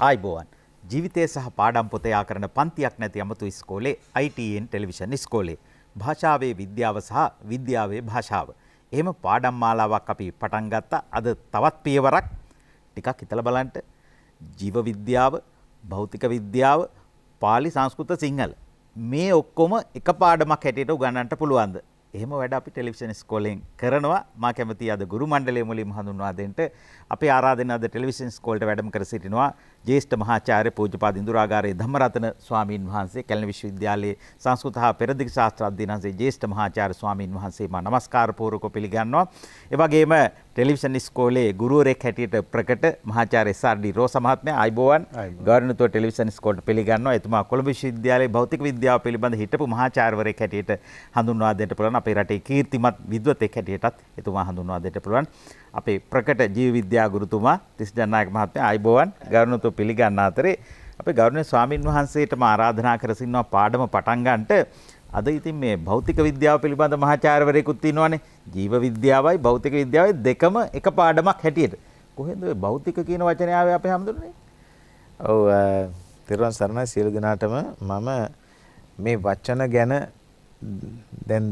ආයිබෝවන් ජීවිතය සහ පාඩම් පොත යා කරන පන්තියක් නැති අමතු ඉස්කෝලේ ITN ටෙලිවිෂන් ඉස්කෝලේ භාෂාවේ විද්‍යාව සහ විද්‍යාවේ භාෂාව. එහෙම පාඩම් මාලාවක් අපි පටන් ගත්තා. අද තවත් පියවරක් ටිකක් හිතලා බලන්න. ජීව විද්‍යාව, භෞතික විද්‍යාව, පාලි සංස්කෘත සිංහල මේ ඔක්කොම එක පාඩමක් හැටියට උගන්වන්නට පුළුවන්ද? එහෙම වැඩ අපි ටෙලිවිෂන් ඉස්කෝලෙන් කරනවා. මා කැමතියි අද ගුරු මණ්ඩලය මුලින්ම හඳුන්වා දෙන්න. අපේ ආරාධනාව අද ටෙලිවිෂන් ඉස්කෝලේට වැඩම කර සිටිනවා ජ්‍යෙෂ්ඨ මහාචාර්ය පූජ්‍යපාද ඉන්දුරාගාරයේ ධම්මරතන ස්වාමීන් වහන්සේ, කැලණි විශ්වවිද්‍යාලයේ සංස්කෘත හා පෙරදිග ශාස්ත්‍ර අධ්‍යයනයේ ජ්‍යෙෂ්ඨ මහාචාර්ය ස්වාමීන් වහන්සේ මා නමස්කාර පූර්වකව පිළිගන්නවා. ඒ වගේම ටෙලිවිෂන් ඉස්කෝලේ ගුරුවරයෙක් හැටියට ප්‍රකට මහාචාර්ය SRD රෝස මහත්මයා ආයිබෝවන් ගෞරවනීය ටෙලිවිෂන් ඉස්කෝලේට පිළිගන්නවා. එතුමා කොළඹ විශ්වවිද්‍යාලයේ භෞතික විද්‍යාව පිළිබඳ හිටපු මහාචාර්යවරයෙක් හැටියට හඳුන්වා දෙන්න පුළුවන්. අපේ රටේ කීර්තිමත් විද්වතෙක් හැටියටත් එතුමා හඳුන්වා දෙන්න පුළුවන්. අපේ ප්‍රකට ජීව විද්‍යා ගුරුතුමා තිස් ජනනායක මහත්මයා ආයිබෝවන් ගෞරවනීය පිළිගන්න අතරේ අපේ ගෞරවනීය ස්වාමින් වහන්සේටම ආරාධනා කර සිටිනවා පාඩම පටන් ගන්නට. අද ඉතින් මේ භෞතික විද්‍යාව පිළිබඳ මහාචාර්යවරයෙකුත් ඉන්නවනේ. ජීව විද්‍යාවයි භෞතික විද්‍යාවයි දෙකම එක පාඩමක් හැටියට. කොහෙන්ද ඔය භෞතික කියන වචනේ ආවේ අපේ හැමදෙන්නේ? ඔව් තිරුවන් සරණයි සියලු දෙනාටම. මම මේ වචන ගැන දැන්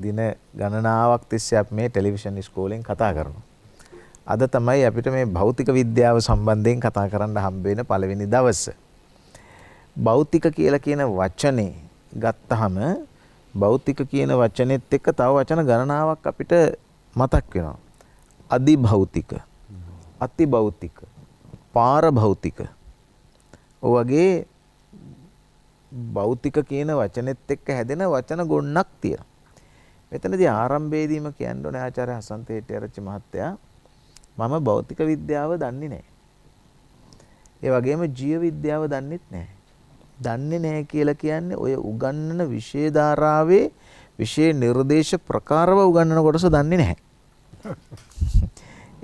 දින ගණනාවක් තිස්සේ අපි මේ ටෙලිවිෂන් ඉස්කෝලෙන් කතා කරනවා. අද තමයි අපිට මේ භෞතික විද්‍යාව සම්බන්ධයෙන් කතා කරන්න හම්බ වෙන පළවෙනි දවස. භෞතික කියලා කියන වචනේ ගත්තාම භෞතික කියන වචනේත් එක්ක තව වචන ගණනාවක් අපිට මතක් වෙනවා. අදි භෞතික, අති භෞතික, පාරභෞතික. ඔය වගේ භෞතික කියන වචනේත් එක්ක හැදෙන වචන ගොන්නක් තියෙනවා. මෙතනදී ආරම්භයේදීම කියන්න ඕනේ ආචාර්ය හසන්ත හෙට්ටිආරච්චි මහත්තයා මම භෞතික විද්‍යාව දන්නේ නැහැ. ඒ වගේම ජීව විද්‍යාව දන්නෙත් නැහැ. දන්නේ නැහැ කියලා කියන්නේ ඔය උගන්නන විෂය ධාරාවේ විෂය නිර්දේශ ප්‍රකාරව උගන්නන කොටස දන්නේ නැහැ.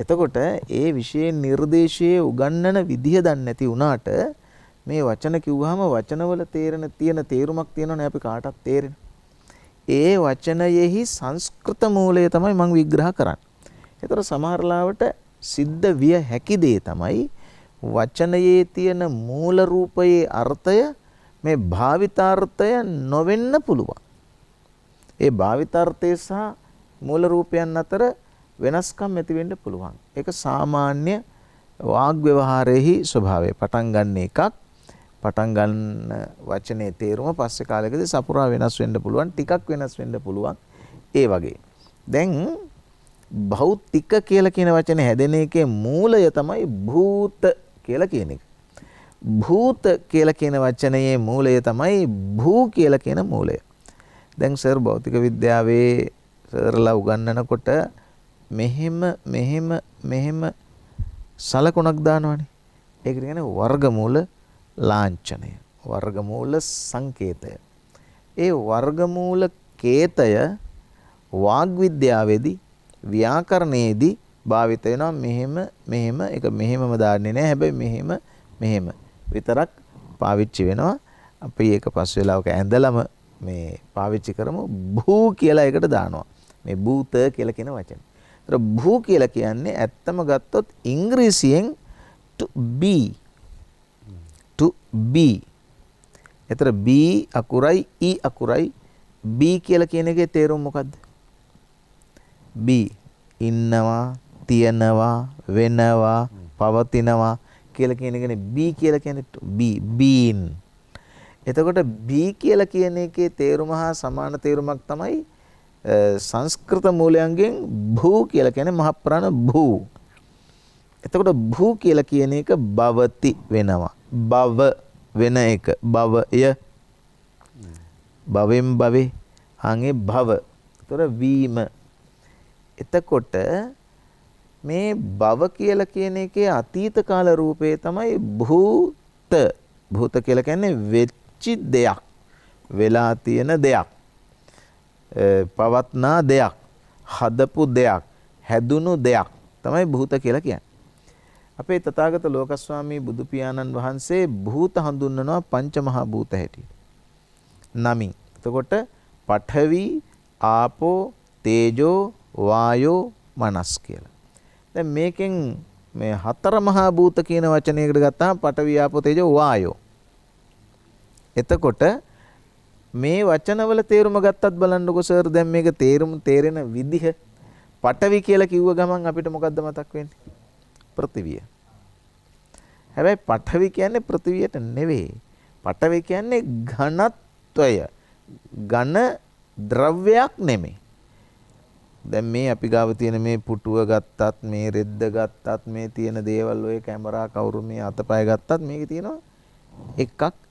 එතකොට ඒ විෂය නිර්දේශයේ උගන්නන විදිහ දන්නේ නැති වුණාට මේ වචන කිව්වහම වචනවල තියෙන තේරුමක් තියෙනවනේ අපි කාටත් තේරෙන. ඒ වචනයෙහි සංස්කෘත මූලය තමයි මම විග්‍රහ කරන්නේ. ඒතර සමහර ලාවට සිද්ධ විය හැකි දේ තමයි වචනයේ තියෙන මූල රූපයේ අර්ථය මේ භාවිතාර්ථය නොවෙන්න පුළුවන්. ඒ භාවිතාර්ථය සහ මූල රූපයන් අතර වෙනස්කම් ඇති වෙන්න පුළුවන්. ඒක සාමාන්‍ය වාග් ව්‍යවහාරයේ ස්වභාවය. පටන් ගන්න එකක් පටන් ගන්න වචනේ තේරුම පස්සේ කාලෙකදී සපුරා වෙනස් වෙන්න පුළුවන්, ටිකක් වෙනස් වෙන්න පුළුවන්. ඒ වගේ. දැන් භෞතික කියලා කියන වචනේ හැදෙන එකේ මූලය තමයි භූත කියලා කියන එක. භූත කියලා කියන වචනයේ මූලය තමයි භූ කියලා කියන මූලය. දැන් සර් භෞතික විද්‍යාවේ සර්ලා උගන්වනකොට මෙහෙම සලකුණක් දානවනේ. ඒක කියන්නේ වර්ගමූල ලාංඡනය, වර්ගමූල සංකේතය. ඒ වර්ගමූල කේතය වාග් විද්‍යාවේදී ව්‍යාකරණයේදී භාවිත වෙනවා. මෙහෙම ඒක මෙහෙමම දාන්නේ නැහැ. හැබැයි මෙහෙම විතරක් පාවිච්චි වෙනවා. අපි ඒක පස් වෙලාවක ඇඳලම මේ පාවිච්චි කරමු. භූ කියලා එකට දානවා. මේ භූත කියලා කියන වචනේ. ඒතර භූ කියලා කියන්නේ ඇත්තම ගත්තොත් ඉංග්‍රීසියෙන් to be. ඒතර b අකුරයි e අකුරයි b කියලා කියන එකේ තේරුම මොකද්ද? B ඉන්නවා, තියනවා, වෙනවා, පවතිනවා කියලා කියන එකනේ B කියලා කියන්නේ. being. එතකොට B කියලා කියන එකේ තේරුම හා සමාන තේරුමක් තමයි සංස්කෘත මූලයන්ගෙන් භූ කියලා කියන්නේ මහ ප්‍රාණ භූ. එතකොට භූ කියලා කියන එක භවති වෙනවා. භව වෙන එක. භවය. භවෙන් භවේ. හාගේ භව. එතකොට වීම. එතකොට මේ භව කියලා කියන එකේ අතීත කාල රූපේ තමයි භූත. භූත කියලා කියන්නේ වෙච්චි දෙයක්, වෙලා තියෙන දෙයක්, පවත්නා දෙයක්, හදපු දෙයක්, හැදුණු දෙයක් තමයි භූත කියලා කියන්නේ. අපේ තථාගත ලෝකස්වාමී බුදු පියාණන් වහන්සේ භූත හඳුන්වනවා පංච මහා භූත හැටියට. නමින්. එතකොට පඨවි, ආපෝ, තේජෝ, වායෝ, මනස් කියලා. දැන් මේකෙන් මේ හතර මහා භූත කියන වචනයකට ගත්තාම පඨවි ආපෝ තේජෝ වායෝ. එතකොට මේ වචනවල තේරුම ගත්තත් බලන්නකො සර් දැන් මේක තේරෙන විදිහ පඨවි කියලා කිව්ව ගමන් අපිට මොකද්ද මතක් වෙන්නේ? පෘථිවිය. හැබැයි පඨවි කියන්නේ පෘථිවියට නෙවෙයි. පඨවි කියන්නේ ඝනත්වය. ඝන ද්‍රව්‍යයක් නෙමෙයි. දැන් මේ අපි ගාව තියෙන මේ පුටුව ගත්තත් මේ රෙද්ද ගත්තත් මේ තියෙන දේවල් ඔය කැමරා කවුරු මේ අතපය ගත්තත් මේකේ තියෙනවා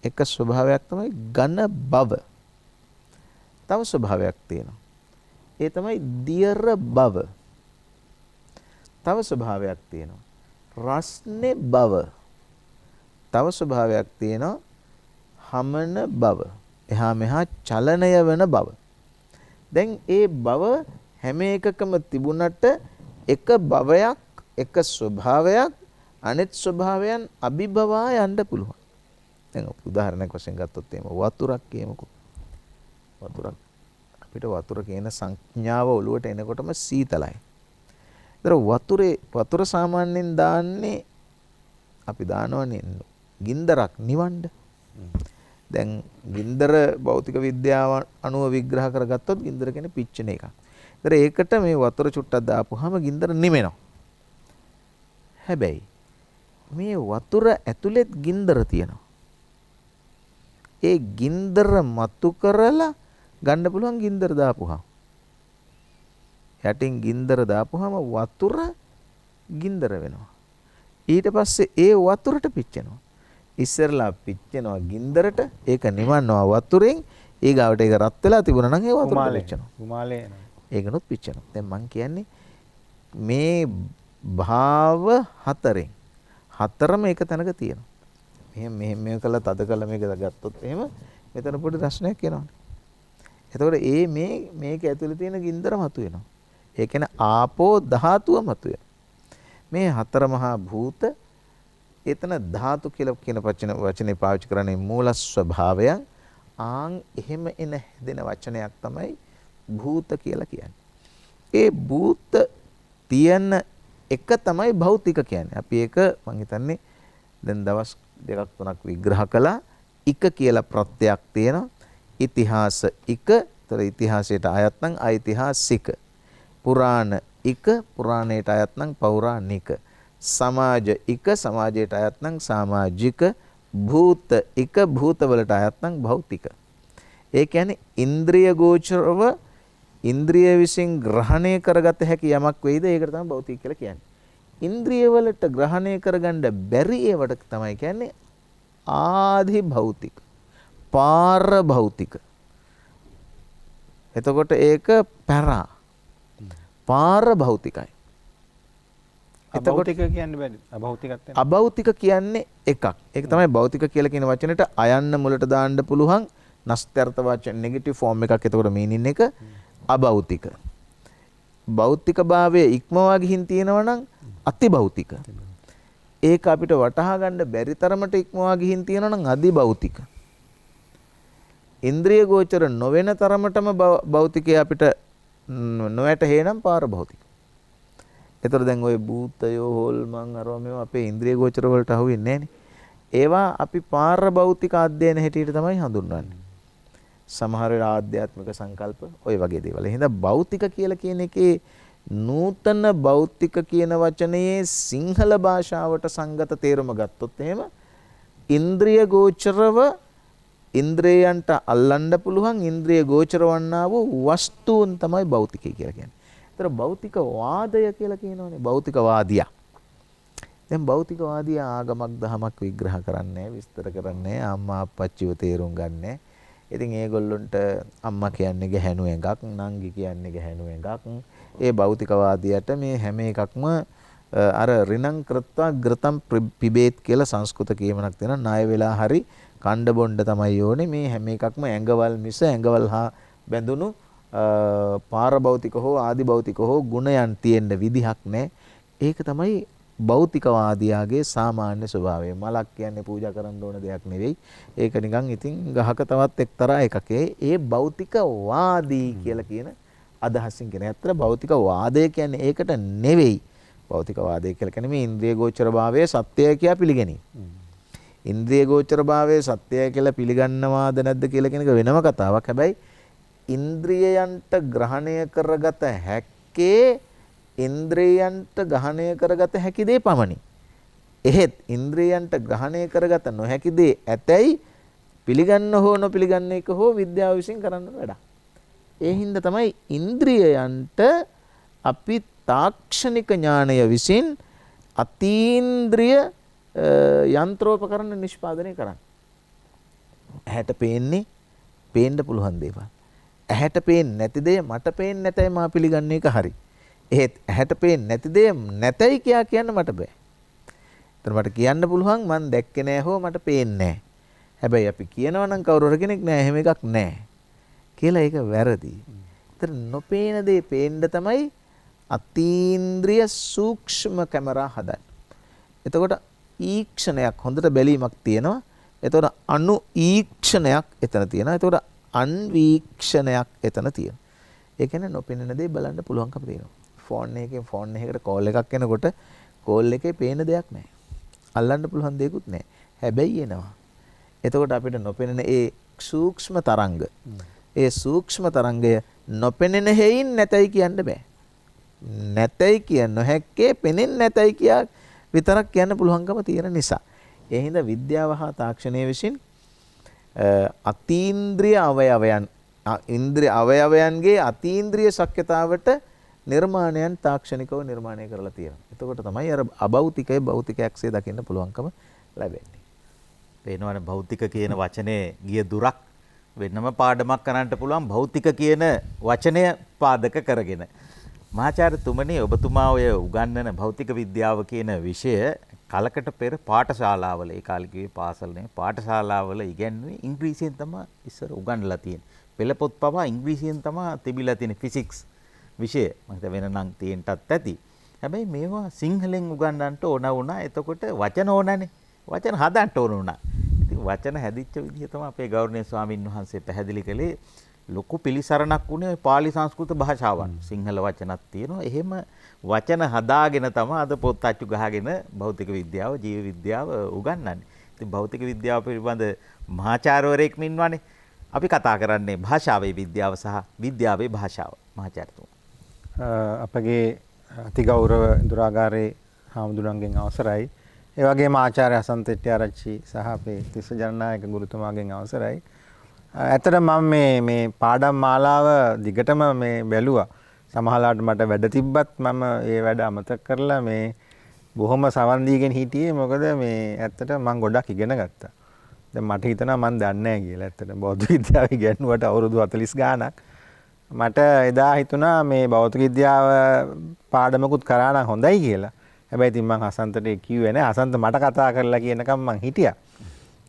එක ස්වභාවයක් තමයි ඝන බව. තව ස්වභාවයක් තියෙනවා. ඒ තමයි දියර බව. තව ස්වභාවයක් තියෙනවා. රස්නේ බව. තව ස්වභාවයක් තියෙනවා හමන බව. එහා මෙහා චලනය වෙන බව. දැන් ඒ බව හැම එකකම තිබුණට එක භවයක් එක ස්වභාවයක් අනිත් ස්වභාවයන් අභිභවා යන්න පුළුවන්. දැන් උදාහරණයක් වශයෙන් ගත්තොත් එහෙම වතුරක් කියමුකෝ. වතුරක් අපිට වතුර කියන සංඥාව ඔළුවට එනකොටම සීතලයි. වතුර සාමාන්‍යයෙන් දාන්නේ අපි දානවනේ ගින්දරක් නිවන්න. දැන් ගින්දර භෞතික විද්‍යාව අනුව විග්‍රහ කරගත්තොත් ගින්දර කියන්නේ පිච්චෙන එකක්. ඒකට මේ වතුර චුට්ටක් දාපුවාම ගින්දර නිවෙනවා. හැබැයි මේ වතුර ඇතුළෙත් ගින්දර තියෙනවා. ඒ ගින්දර මතු කරලා ගන්න පුළුවන් ගින්දර දාපුවාම. යටින් ගින්දර දාපුවාම වතුර ගින්දර වෙනවා. ඊට පස්සේ ඒ වතුරට පිච්චෙනවා. ඉස්සරලා පිච්චෙනවා ගින්දරට, ඒක නිවන්නවා වතුරෙන්. ඊගාවට ඒක රත් වෙලා තිබුණා නම් ඒ වතුරට පිච්චෙනවා. කුමාලේ ඒකනොත් පිච්චෙනවා. දැන් මං කියන්නේ මේ භාව හතරම එක තැනක තියෙනවා. මෙහෙම කළා තද කළා මේක ගත්තොත් එහෙම මෙතන පොඩි රස්නයක් එනවනේ. එතකොට මේක ඇතුලේ තියෙන ගින්දර මතුවෙනවා. ඒ කියන්නේ ආපෝ ධාතුව මතුවෙනවා. මේ හතර මහා භූත එතන ධාතු කියලා කියන වචනේ පාවිච්චි කරන්නේ මූල ස්වභාවයන්. ආන් එහෙම එන හැදෙන වචනයක් තමයි භූත කියලා කියන්නේ. ඒ භූත තියෙන එක තමයි භෞතික කියන්නේ. අපි ඒක මං හිතන්නේ දැන් දවස් 2ක් 3ක් විග්‍රහ කළා. එක කියලා ප්‍රත්‍යක් තියෙනවා. ඉතිහාස එක. ඒතර ඉතිහාසයට අයත් නම් ඓතිහාසික. පුරාණ එක. පුරාණයට අයත් නම් පෞරාණික. සමාජ එක. සමාජයට අයත් නම් සමාජික. භූත එක. භූතවලට අයත් නම් භෞතික. ඒ කියන්නේ ඉන්ද්‍රිය ගෝචරව ඉන්ද්‍රිය විසින් ග්‍රහණය කරගත හැකි යමක් වෙයිද ඒකට තමයි භෞතික කියලා කියන්නේ. ඉන්ද්‍රිය වලට ග්‍රහණය කරගන්න බැරි ඒවට තමයි කියන්නේ ආදි භෞතික, පාර භෞතික. එතකොට ඒක පැරා පාර භෞතිකයි. අභෞතික කියන්න බැරි. අභෞතිකත් අභෞතික කියන්නේ එකක්. ඒක තමයි භෞතික කියලා කියන වචනෙට අයන්න මුලට දාන්න පුළුවන් නස්ත්‍යර්ථ වචන නෙගටිව් ෆෝම් එකක්. එතකොට මීනින් එක අභෞතික. භෞතික භාවයේ ඉක්මවා ගිහින් තියෙනවා නම් අති භෞතික. ඒක අපිට වටහා ගන්න බැරි තරමට ඉක්මවා ගිහින් තියෙනවා නම් අදි භෞතික. ඉන්ද්‍රිය ගෝචර නොවන තරමටම භෞතිකය අපිට නොවැටහේ නම් පාර භෞතික. ඒතර දැන් ওই භූතයෝ හොල්මන් අරව මේවා අපේ ඉන්ද්‍රිය ගෝචර වලට අහු වෙන්නේ නැහනේ. ඒවා අපි පාර භෞතික අධ්‍යයන හැටියට තමයි හඳුන්වන්නේ. සමහර වෙලාවට ආධ්‍යාත්මික සංකල්ප ওই වගේ දේවල්. එහෙනම් භෞතික කියලා කියන එකේ නූතන භෞතික කියන වචනයේ සිංහල භාෂාවට සංගත තේරුම ගත්තොත් එහෙම ඉන්ද්‍රිය ගෝචරව ඉන්ද්‍රයන්ට අල්ලන්න පුළුවන් ඉන්ද්‍රිය ගෝචර වන්නා වූ වස්තුන් තමයි භෞතිකය කියලා කියන්නේ. ඒතර භෞතික වාදය කියලා කියනවනේ භෞතික වාදියා. දැන් භෞතික වාදියා ආගමක් දහමක් විග්‍රහ කරන්නේ විස්තර කරන්නේ අම්මා අප්පච්චිව තේරුම් ගන්නෑ. ඉතින් ඒගොල්ලොන්ට අම්මා කියන්නේ ගැහැණු එකක්, නංගි කියන්නේ ගැහැණු එකක්. ඒ භෞතිකවාදියට මේ හැම එකක්ම අර රිණං කෘත්වා ග්‍රතම් පිබේත් කියලා සංස්කෘත කියමනක් තියෙනවා. ණය වෙලා හරි කණ්ඩ බොණ්ඩ තමයි ඕනේ. මේ හැම එකක්ම ඇඟවල් මිස ඇඟවල් හා බැඳුණු පාරභෞතික හෝ ආදි භෞතික හෝ ගුණයන් තියෙන්න විදිහක් නැහැ. ඒක තමයි භෞතිකවාදියාගේ සාමාන්‍ය ස්වභාවය. මලක් කියන්නේ පූජා කරන්න ඕන දෙයක් නෙවෙයි. ඒක නිකන් ඉතින් ගහක තවත් එක්තරා එකක්. ඒ භෞතිකවාදී කියලා කියන අදහසින් කියන. ඇත්තට භෞතිකවාදය කියන්නේ ඒකට නෙවෙයි. භෞතිකවාදය කියලා කියන්නේ මේ ඉන්ද්‍රිය ගෝචර භාවයේ සත්‍යය කියලා පිළිගැනීම. ඉන්ද්‍රිය ගෝචර භාවයේ සත්‍යය කියලා පිළිගන්නවාද නැද්ද කියලා කියන එක වෙනම කතාවක්. හැබැයි ඉන්ද්‍රියයන්ට ග්‍රහණය කරගත හැක්කේ ඉන්ද්‍රියයන්ට ග්‍රහණය කරගත හැකි දේ පමණි. එහෙත් ඉන්ද්‍රියයන්ට ග්‍රහණය කරගත නොහැකි දේ ඇතැයි පිළිගන්න හෝ නොපිළිගන්න එක හෝ විද්‍යාව විසින් කරන්න වැඩක්. ඒ හින්දා තමයි ඉන්ද්‍රියයන්ට අපි තාක්ෂණික ඥානය විසින් අතීන්ද්‍රිය යන්ත්‍රෝපකරණ නිෂ්පාදනය කරන්නේ. ඇහැට පේන්නේ පේන්න පුළුවන් දේවල්. ඇහැට පේන්නේ නැති දේ මට පේන්නේ නැතයි මා පිළිගන්නේ එක හරි. ඒත් ඇහැට පේන්නේ නැති දේ නැතයි කියා කියන්න මට බෑ. එතන මට කියන්න පුළුවන් මං දැක්කේ නෑ හෝ මට පේන්නේ නෑ. හැබැයි අපි කියනවා නම් කවුරු හරි කෙනෙක් නෑ එහෙම එකක් නෑ කියලා ඒක වැරදි. ඒතර නොපේන දේ පේන්න තමයි අතීන්ද්‍රිය සූක්ෂම කැමරා හදන්නේ. එතකොට ඊක්ෂණයක් හොඳට බැලීමක් තියෙනවා. එතකොට අනු ඊක්ෂණයක් එතන තියෙනවා. එතකොට අන්වීක්ෂණයක් එතන තියෙනවා. ඒ කියන්නේ නොපෙනෙන දේ බලන්න පුළුවන්කම තියෙනවා. ෆෝන් එකකින් ෆෝන් එකකට කෝල් එකක් එනකොට කෝල් එකේ පේන දෙයක් නැහැ. අල්ලන්න පුළුවන් දෙයක්වත් නැහැ. හැබැයි එනවා. එතකොට අපිට නොපෙනෙන ඒ සූක්ෂම තරංග ඒ සූක්ෂම තරංගය නොපෙනෙන හේයින් නැතයි කියන්න බෑ. නැතයි කියන්න නොහැක්කේ පෙනෙන්නේ නැතයි කියා විතරක් කියන්න පුළුවන්කම තියෙන නිසා. ඒ හින්දා විද්‍යාව හා තාක්ෂණය විසින් අතීන්ද්‍රිය අවයවයන් ඉන්ද්‍රිය අවයවයන්ගේ අතීන්ද්‍රිය ශක්්‍යතාවට නිර්මාණයන් තාක්ෂණිකව නිර්මාණය කරලා තියෙනවා. එතකොට තමයි අර අභෞතිකය භෞතිකයක්සේ දකින්න පුළුවන්කම ලැබෙන්නේ. පේනවනේ භෞතික කියන වචනේ ගිය දුරක් වෙනම පාඩමක් කරන්නට පුළුවන් භෞතික කියන වචනය පාදක කරගෙන. මහාචාර්යතුමනි ඔබතුමා ඔය උගන්වන භෞතික විද්‍යාව කියන විෂය කලකට පෙර පාඨශාලාවල ඒ කාලේ කිව්වේ පාසල් නෙවෙයි පාඨශාලාවල ඉගෙනුවේ ඉංග්‍රීසියෙන් තමයි ඉස්සර උගන්වලා තියෙන්නේ. පෙළ පොත් පවා ඉංග්‍රීසියෙන් තමයි තිබිලා තියෙන්නේ ෆිසික්ස් විෂය. මම හිතා වෙනනම් තියෙන්නත් ඇති. හැබැයි මේවා සිංහලෙන් උගන්වන්නට ඕන වුණා. එතකොට වචන ඕනනේ. වචන හදන්න ඕන වුණා. ඉතින් වචන හැදිච්ච විදිහ තමයි අපේ ගෞරවනීය ස්වාමින් වහන්සේ පැහැදිලි කළේ. ලොකු පිළිසරණක් වුණේ ওই පාලි සංස්කෘත භාෂාවන්. සිංහල වචනක් තියෙනවා. එහෙම වචන හදාගෙන තමයි අද පොත් අච්චු ගහගෙන භෞතික විද්‍යාව, ජීව විද්‍යාව උගන්වන්නේ. ඉතින් භෞතික විද්‍යාව පිළිබඳ මහාචාර්යවරයෙක් ඉන්නවනේ. අපි කතා කරන්නේ භාෂාවේ විද්‍යාව සහ විද්‍යාවේ භාෂාව. මහාචාර්යතුමා. අපගේ අතිගෞරව ඉන්ද්‍රාගාරේ හාමුදුරන්ගෙන් අවසරයි. ඒ වගේම ආචාර්ය හසන්ත හෙට්ටිආරච්චි සහ අපේ තිස්ස ජනනායක ගුරුතුමාගෙන් අවසරයි. ඇත්තට මම මේ පාඩම් මාලාව දිගටම මේ බැලුවා. සමහරවිට මට වැඩ තිබ්බත් මම ඒ වැඩ අමතක කරලා මේ බොහොම සවන් දීගෙන හිටියේ. මොකද මේ ඇත්තට මම ගොඩක් ඉගෙන ගත්තා. දැන් මට හිතෙනවා මම දන්නේ නැහැ කියලා. ඇත්තට බෞද්ධ විද්‍යාව ඉගෙනුවට අවුරුදු 40 ගාණක් මට එදා හිතුණා මේ භෞතික විද්‍යාව පාඩමකුත් කරා නම් හොඳයි කියලා. හැබැයි ඉතින් මම හසන්තට කිව්වේ නැහැ. හසන්ත මට කතා කරලා කියනකම් මං හිටියා.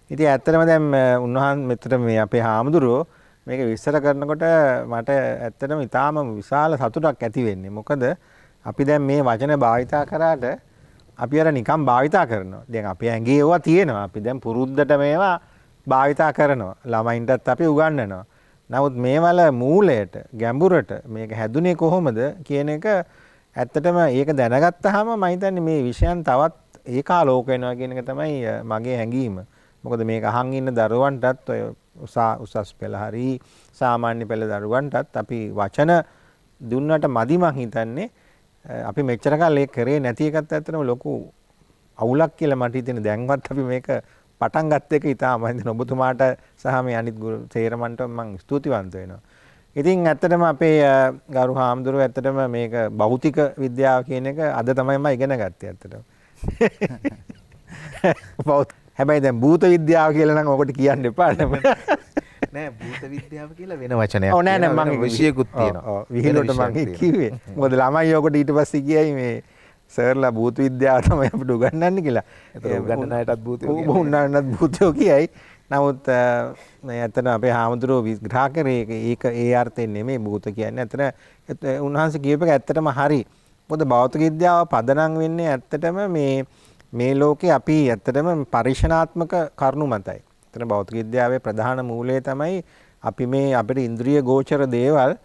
ඉතින් ඇත්තටම දැන් උන්වහන්සේ මෙතන මේ අපේ හාමුදුරුවෝ මේක විස්තර කරනකොට මට ඇත්තටම ඉතාම විශාල සතුටක් ඇති වෙන්නේ. මොකද අපි දැන් මේ වචන භාවිතා කරාට අපි අර නිකම් භාවිතා කරනවා. දැන් අපේ ඇඟේ ඒවා තියෙනවා. අපි දැන් පුරුද්දට මේවා භාවිතා කරනවා. ළමයින්ටත් අපි උගන්වනවා. නමුත් මේවල මූලයට ගැඹුරට මේක හැදුනේ කොහොමද කියන එක ඇත්තටම ඒක දැනගත්තාම මම හිතන්නේ මේ විෂයන් තවත් ඒකාලෝක වෙනවා කියන එක තමයි මගේ හැඟීම. මොකද මේක අහන් ඉන්න දරුවන්ටත් ඔය උසස් පෙළ හරි සාමාන්‍ය පෙළ දරුවන්ටත් අපි වචන දුන්නට මදි මං හිතන්නේ. අපි මෙච්චර කාලේ ඒක කරේ නැති එකත් ඇත්තටම ලොකු අවුලක් කියලා මට හිතෙන. දැන්වත් අපි මේක පටන් ගත්ත එක ඉතාම මම ඔබතුමාට සහ මේ අනිත් ගුරු තේරමන්ට මම ස්තුතිවන්ත වෙනවා. ඉතින් ඇත්තටම අපේ ගරු හාමුදුරුවෝ ඇත්තටම මේක භෞතික විද්‍යාව කියන එක අද තමයි මම ඉගෙන ගත්තේ ඇත්තටම. හැබැයි දැන් භූත විද්‍යාව කියලා නම් ඔකට කියන්න එපා නෑ භූත විද්‍යාව කියලා වෙන වචනයක්. ඔව් නෑ නෑ මම විෂයකුත් තියෙනවා. ඔව් විහිළුවට මම කිව්වේ. මොකද ළමයි ඔකට ඊට පස්සේ කියයි මේ සර්ලා භූත විද්‍යාව තමයි අපිට උගන්වන්නේ කියලා. ඒක උගන්වන අයටත් භූතයෝ කියයි. උන්වන්නත් භූතයෝ කියයි. නමුත් මේ ඇත්තට අපේ හාමුදුරුවෝ විග්‍රහ කරේ ඒක ඒ අර්ථයෙන් නෙමෙයි භූත කියන්නේ. ඇත්තට උන්වහන්සේ කියපේක ඇත්තටම හරි. මොකද භෞතික විද්‍යාව පදනම් වෙන්නේ ඇත්තටම මේ ලෝකේ අපි ඇත්තටම පරිශනාත්මක කරුණු මතයි. එතන භෞතික විද්‍යාවේ ප්‍රධාන මූලය තමයි අපි මේ අපේ ඉන්ද්‍රිය ගෝචර දේවල්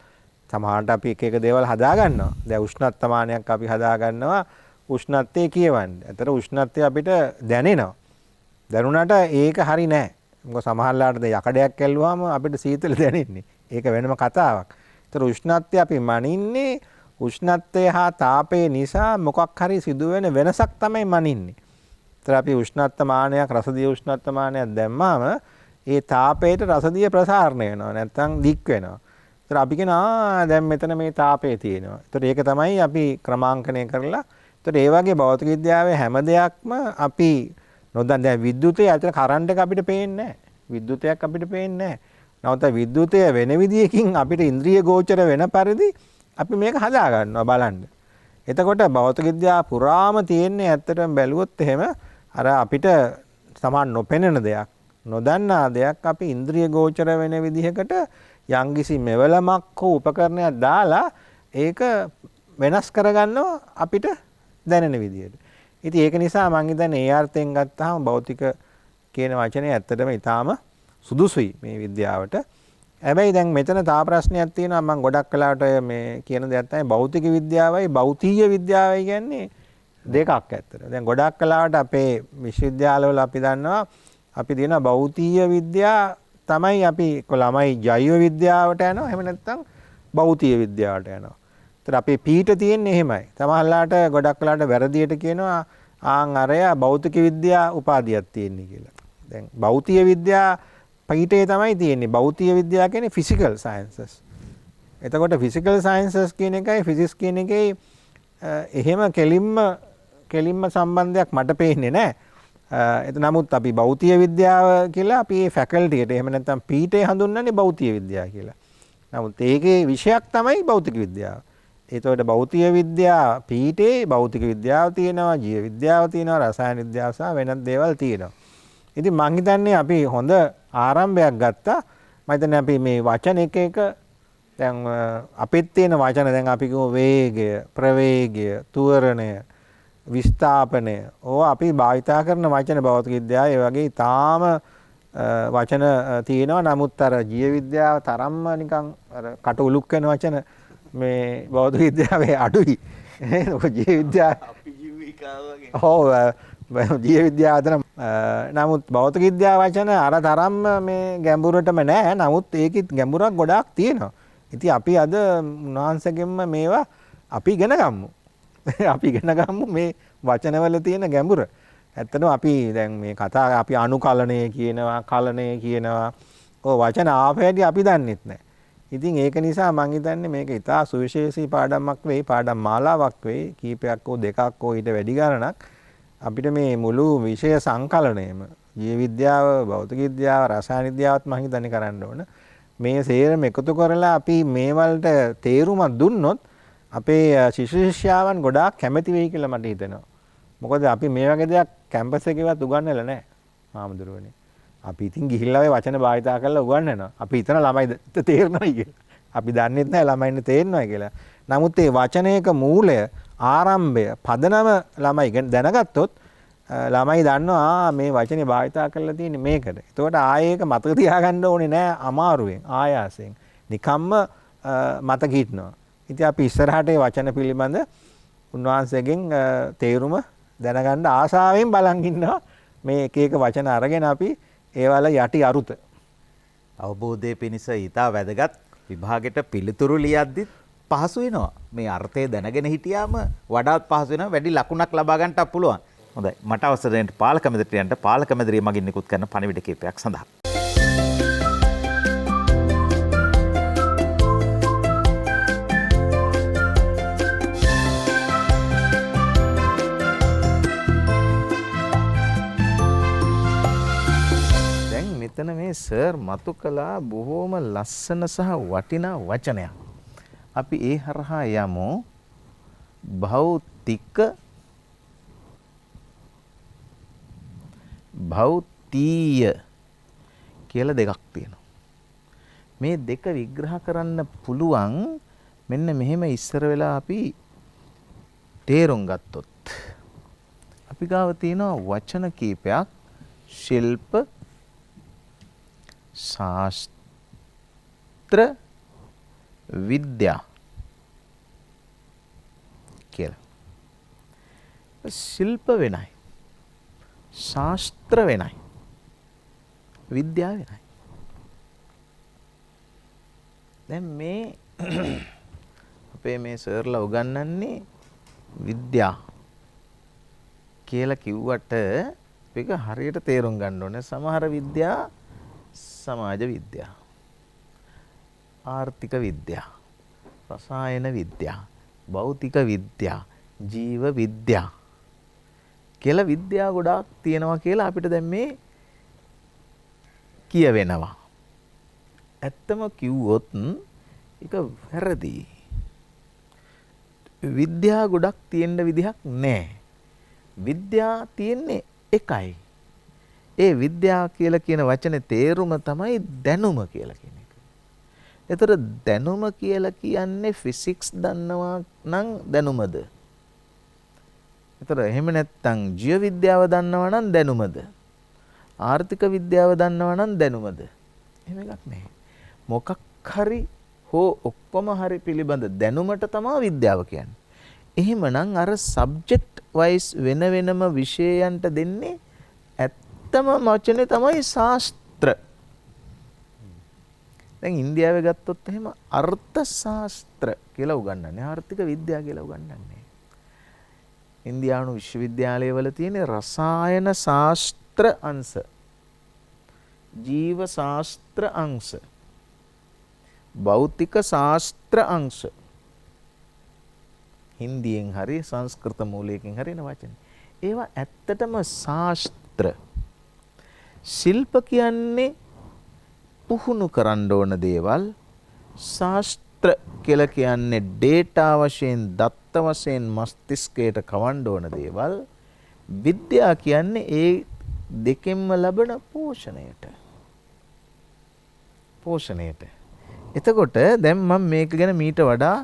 සමහරට අපි එක එක දේවල් හදා ගන්නවා. දැන් උෂ්ණත්මානයක් අපි හදා ගන්නවා. උෂ්ණත්වය කියවන්නේ. ඇතර උෂ්ණත්වය අපිට දැනෙනවා. දැනුණාට ඒක හරි නෑ. මොකද සමහරලාට යකඩයක් ඇල්ලුවාම අපිට සීතල දැනෙන්නේ. ඒක වෙනම කතාවක්. ඒතර උෂ්ණත්වය අපි මනින්නේ උෂ්ණත්වය හා තාපය නිසා මොකක් හරි සිදුවෙන වෙනසක් තමයි මනින්නේ. ඒතර අපි උෂ්ණත්වමානයක් රසදිය උෂ්ණත්වමානයක් දැම්මාම ඒ තාපයට රසදිය ප්‍රසාරණය වෙනවා. නැත්නම් දික් වෙනවා. ඒතර අපි කියනවා දැන් මෙතන මේ තාපය තියෙනවා. ඒතර ඒක තමයි අපි ක්‍රමාංකණය කරලා. ඒතර ඒ වගේ භෞතික විද්‍යාවේ හැම දෙයක්ම අපි නොදන්න. දැන් විද්‍යුතය ඇතුළේ කරන්ට් එක අපිට පේන්නේ නැහැ. විද්‍යුතයක් අපිට පේන්නේ නැහැ. නමුත් විද්‍යුතය වෙන විදියකින් අපිට ඉන්ද්‍රිය ගෝචර වෙන පරිදි අපි මේක හදා ගන්නවා බලන්න. එතකොට භෞතික විද්‍යාව පුරාම තියෙන්නේ ඇත්තටම බැලුවොත් එහෙම අර අපිට සමාන නොපෙනෙන දෙයක්, නොදන්නා දෙයක් අපි ඉන්ද්‍රිය ගෝචර වෙන විදිහකට යම්කිසි මෙවලමක් හෝ උපකරණයක් දාලා ඒක වෙනස් කරගන්නවා අපිට දැනෙන විදිහට. ඉතින් ඒක නිසා මම හිතන්නේ ඒ අර්ථයෙන් ගත්තාම භෞතික කියන වචනේ ඇත්තටම ඊටාම සුදුසුයි මේ විද්‍යාවට. හැබැයි දැන් මෙතන තා ප්‍රශ්නයක් තියෙනවා මම ගොඩක් වෙලාවට මේ කියන දෙයක් තමයි භෞතික විද්‍යාවයි භෞතිය විද්‍යාවයි කියන්නේ දෙකක් ඇත්තට. දැන් ගොඩක් වෙලාවට අපේ විශ්වවිද්‍යාලවල අපි දන්නවා අපි දින භෞතිය විද්‍යාව තමයි අපි ළමයි ජෛව විද්‍යාවට යනවා එහෙම නැත්නම් භෞතිය විද්‍යාවට යනවා. ඒතර අපේ පීඨ තියෙන්නේ එහෙමයි. සමහරලාට ගොඩක් වෙලාවට වැරදියට කියනවා ආන් අරය භෞතික විද්‍යා උපාධියක් තියෙන්නේ කියලා. දැන් භෞතිය විද්‍යා පීඨේ තමයි තියෙන්නේ. භෞතිය විද්‍යාව කියන්නේ ෆිසිකල් සයන්සස්. එතකොට ෆිසිකල් සයන්සස් කියන එකයි ෆිසික්ස් කියන එකේ එහෙම කෙලින්ම සම්බන්ධයක් මට පේන්නේ නැහැ. නමුත් අපි භෞතිය විද්‍යාව කියලා අපි මේ ෆැකල්ටියට එහෙම නැත්නම් පීඨේ හඳුන්වන්නේ භෞතිය විද්‍යාව කියලා. නමුත් ඒකේ විෂයක් තමයි භෞතික විද්‍යාව. ඒතකොට භෞතික විද්‍යාව පීඨේ භෞතික විද්‍යාව තියෙනවා, ජීව විද්‍යාව තියෙනවා, රසායන විද්‍යාව සහ වෙනත් දේවල් තියෙනවා. ඉතින් මං හිතන්නේ අපි හොඳ ආරම්භයක් ගත්තා. මම හිතන්නේ අපි මේ වචන එක දැන් අපිට තියෙන වචන දැන් අපි කියමු වේගය, ප්‍රවේගය, තුවරණය, විස්ථාපනය. ඕවා අපි භාවිතා කරන වචන භෞතික විද්‍යාවේ ඒ වගේ තාම වචන තියෙනවා. නමුත් අර ජීව විද්‍යාව තරම්ම නිකන් අර කට උලුක් වෙන වචන මේ භෞතික විද්‍යාවේ අඩුයි. ඒක ජීව විද්‍යාව අපි ජීවිකාව වගේ. ඔව් ජීව විද්‍යාව අතර නමුත් භෞතික විද්‍යාව වචන අර තරම්ම මේ ගැඹුරටම නෑ. නමුත් ඒකෙත් ගැඹුරක් ගොඩාක් තියෙනවා. ඉතින් අපි අද උන්වහන්සේගෙන්ම මේවා අපි ඉගෙන ගමු. අපි ඉගෙන ගමු මේ වචනවල තියෙන ගැඹුර. ඇත්තටම අපි දැන් මේ කතා අපි අනුකලනය කියනවා, කලනය කියනවා. ඔය වචන ආපෑදී අපි දන්නෙත් නෑ. ඉතින් ඒක නිසා මම හිතන්නේ මේක ඉතා සුවිශේෂී පාඩමක් වෙයි, පාඩම් මාලාවක් වෙයි. කීපයක් හෝ දෙකක් හෝ ඊට වැඩි ගණනක් අපිට මේ මුළු විෂය සංකලනයම ජීව විද්‍යාව, භෞතික විද්‍යාව, රසායන විද්‍යාවත් මම හිතන්නේ කරන්න ඕන. මේ සේරම එකතු කරලා අපි මේ වලට තේරුමක් දුන්නොත් අපේ ශිෂ්‍ය ශිෂ්‍යාවන් ගොඩාක් කැමති වෙයි කියලා මට හිතෙනවා. මොකද අපි මේ වගේ දෙයක් කැම්පස් එකේවත් උගන්වලා නැහැ. හාමුදුරුවනේ. අපි ඉතින් ගිහිල්ලා ඔය වචන භාවිතා කරලා උගන්වනවා. අපි හිතන ළමයි තේරෙනවා කියලා. අපි දන්නෙත් නැහැ ළමයින්ට තේරෙනවා කියලා. නමුත් මේ වචනයක මූලය, ආරම්භය, පදනම ළමයි දැනගත්තොත් ළමයි දන්නවා මේ වචනේ භාවිතා කරලා තියෙන්නේ මේකට. එතකොට ආයේ ඒක මතක තියාගන්න ඕනේ නෑ අමාරුවෙන්, ආයාසයෙන්. නිකම්ම මතක හිටනවා. ඉතින් අපි ඉස්සරහට මේ වචන පිළිබඳ උන්වහන්සේගෙන් තේරුම දැනගන්න ආසාවෙන් බලන් ඉන්නවා. මේ එක එක වචන අරගෙන අපි ඒවල යටි අරුත අවබෝධයේ පිණිස ඊටා වැදගත් විභාගෙට පිළිතුරු ලියද්දිත් පහසු වෙනවා. මේ අර්ථය දැනගෙන හිටියාම වඩාත් පහසු වෙනවා. වැඩි ලකුණක් ලබා ගන්නට පුළුවන්. හොඳයි. මට අවසර දෙන්න පාලක මැදිරියන්ට පාලක මැදිරිය මගින් නිකුත් කරන පණිවිඩ කීපයක් සඳහා. දැන් මෙතන මේ සර් මතු කළා බොහෝම ලස්සන සහ වටිනා වචනයක්. අපි ඒ හරහා යමු භෞතික භෞතිය කියලා දෙකක් තියෙනවා. මේ දෙක විග්‍රහ කරන්න පුළුවන් මෙන්න මෙහෙම ඉස්සර වෙලා අපි තේරුම් ගත්තොත්. අපි ගාව තියෙනවා වචන කීපයක් ශිල්ප, ශාස්ත්‍ර, විද්‍යා කියලා. ශිල්ප වෙනයි. ශාස්ත්‍ර වෙනයි. විද්‍යාව වෙනයි. දැන් මේ අපේ මේ සර්ලා උගන්වන්නේ විද්‍යා කියලා කිව්වට මේක හරියට තේරුම් ගන්න ඕනේ. සමහර විද්‍යා සමාජ විද්‍යා, ආර්ථික විද්‍යා, රසායන විද්‍යා, භෞතික විද්‍යා, ජීව විද්‍යා කියලා විද්‍යා ගොඩාක් තියෙනවා කියලා අපිට දැන් මේ කියවෙනවා. ඇත්තම කිව්වොත් ඒක වැරදි. විද්‍යා ගොඩක් තියෙන්න විදිහක් නැහැ. විද්‍යා තියෙන්නේ එකයි. ඒ විද්‍යා කියලා කියන වචනේ තේරුම තමයි දැනුම කියලා කියන එක. ඒතර දැනුම කියලා කියන්නේ ෆිසික්ස් දන්නවා නම් දැනුමද? ඒතර එහෙම නැත්නම් ජීව විද්‍යාව දන්නවා නම් දැනුමද? ආර්ථික විද්‍යාව දන්නවා නම් දැනුමද? එහෙම එකක් නැහැ. මොකක් හරි හෝ ඔක්කොම හරි පිළිබඳ දැනුමට තමයි විද්‍යාව කියන්නේ. එහෙමනම් අර සබ්ජෙක්ට් වයිස් වෙන වෙනම විෂයයන්ට දෙන්නේ ඇත්තම වචනේ තමයි ශාස්ත්‍ර. දැන් ඉන්දියාවේ ගත්තොත් එහෙම අර්ථ ශාස්ත්‍ර කියලා උගන්වන්නේ. ආර්ථික විද්‍යාව කියලා උගන්වන්නේ. ඉන්දියානු විශ්වවිද්‍යාලයවල තියෙන රසායන ශාස්ත්‍ර අංශ, ජීව ශාස්ත්‍ර අංශ, භෞතික ශාස්ත්‍ර අංශ, හින්දියෙන් හරි සංස්කෘත මූලයකින් හරි එන වචන. ඒවා ඇත්තටම ශාස්ත්‍ර. ශිල්ප කියන්නේ පුහුණු කරන්න ඕන දේවල්. ශාස්ත්‍ර කියලා කියන්නේ ඩේටා වශයෙන්, දත්ත වශයෙන් මස්තිෂ්කයට කවන්න ඕන දේවල්. විද්‍යාව කියන්නේ ඒ දෙකෙන්ම ලැබෙන පෝෂණයට. එතකොට දැන් මම මේක ගැන මීට වඩා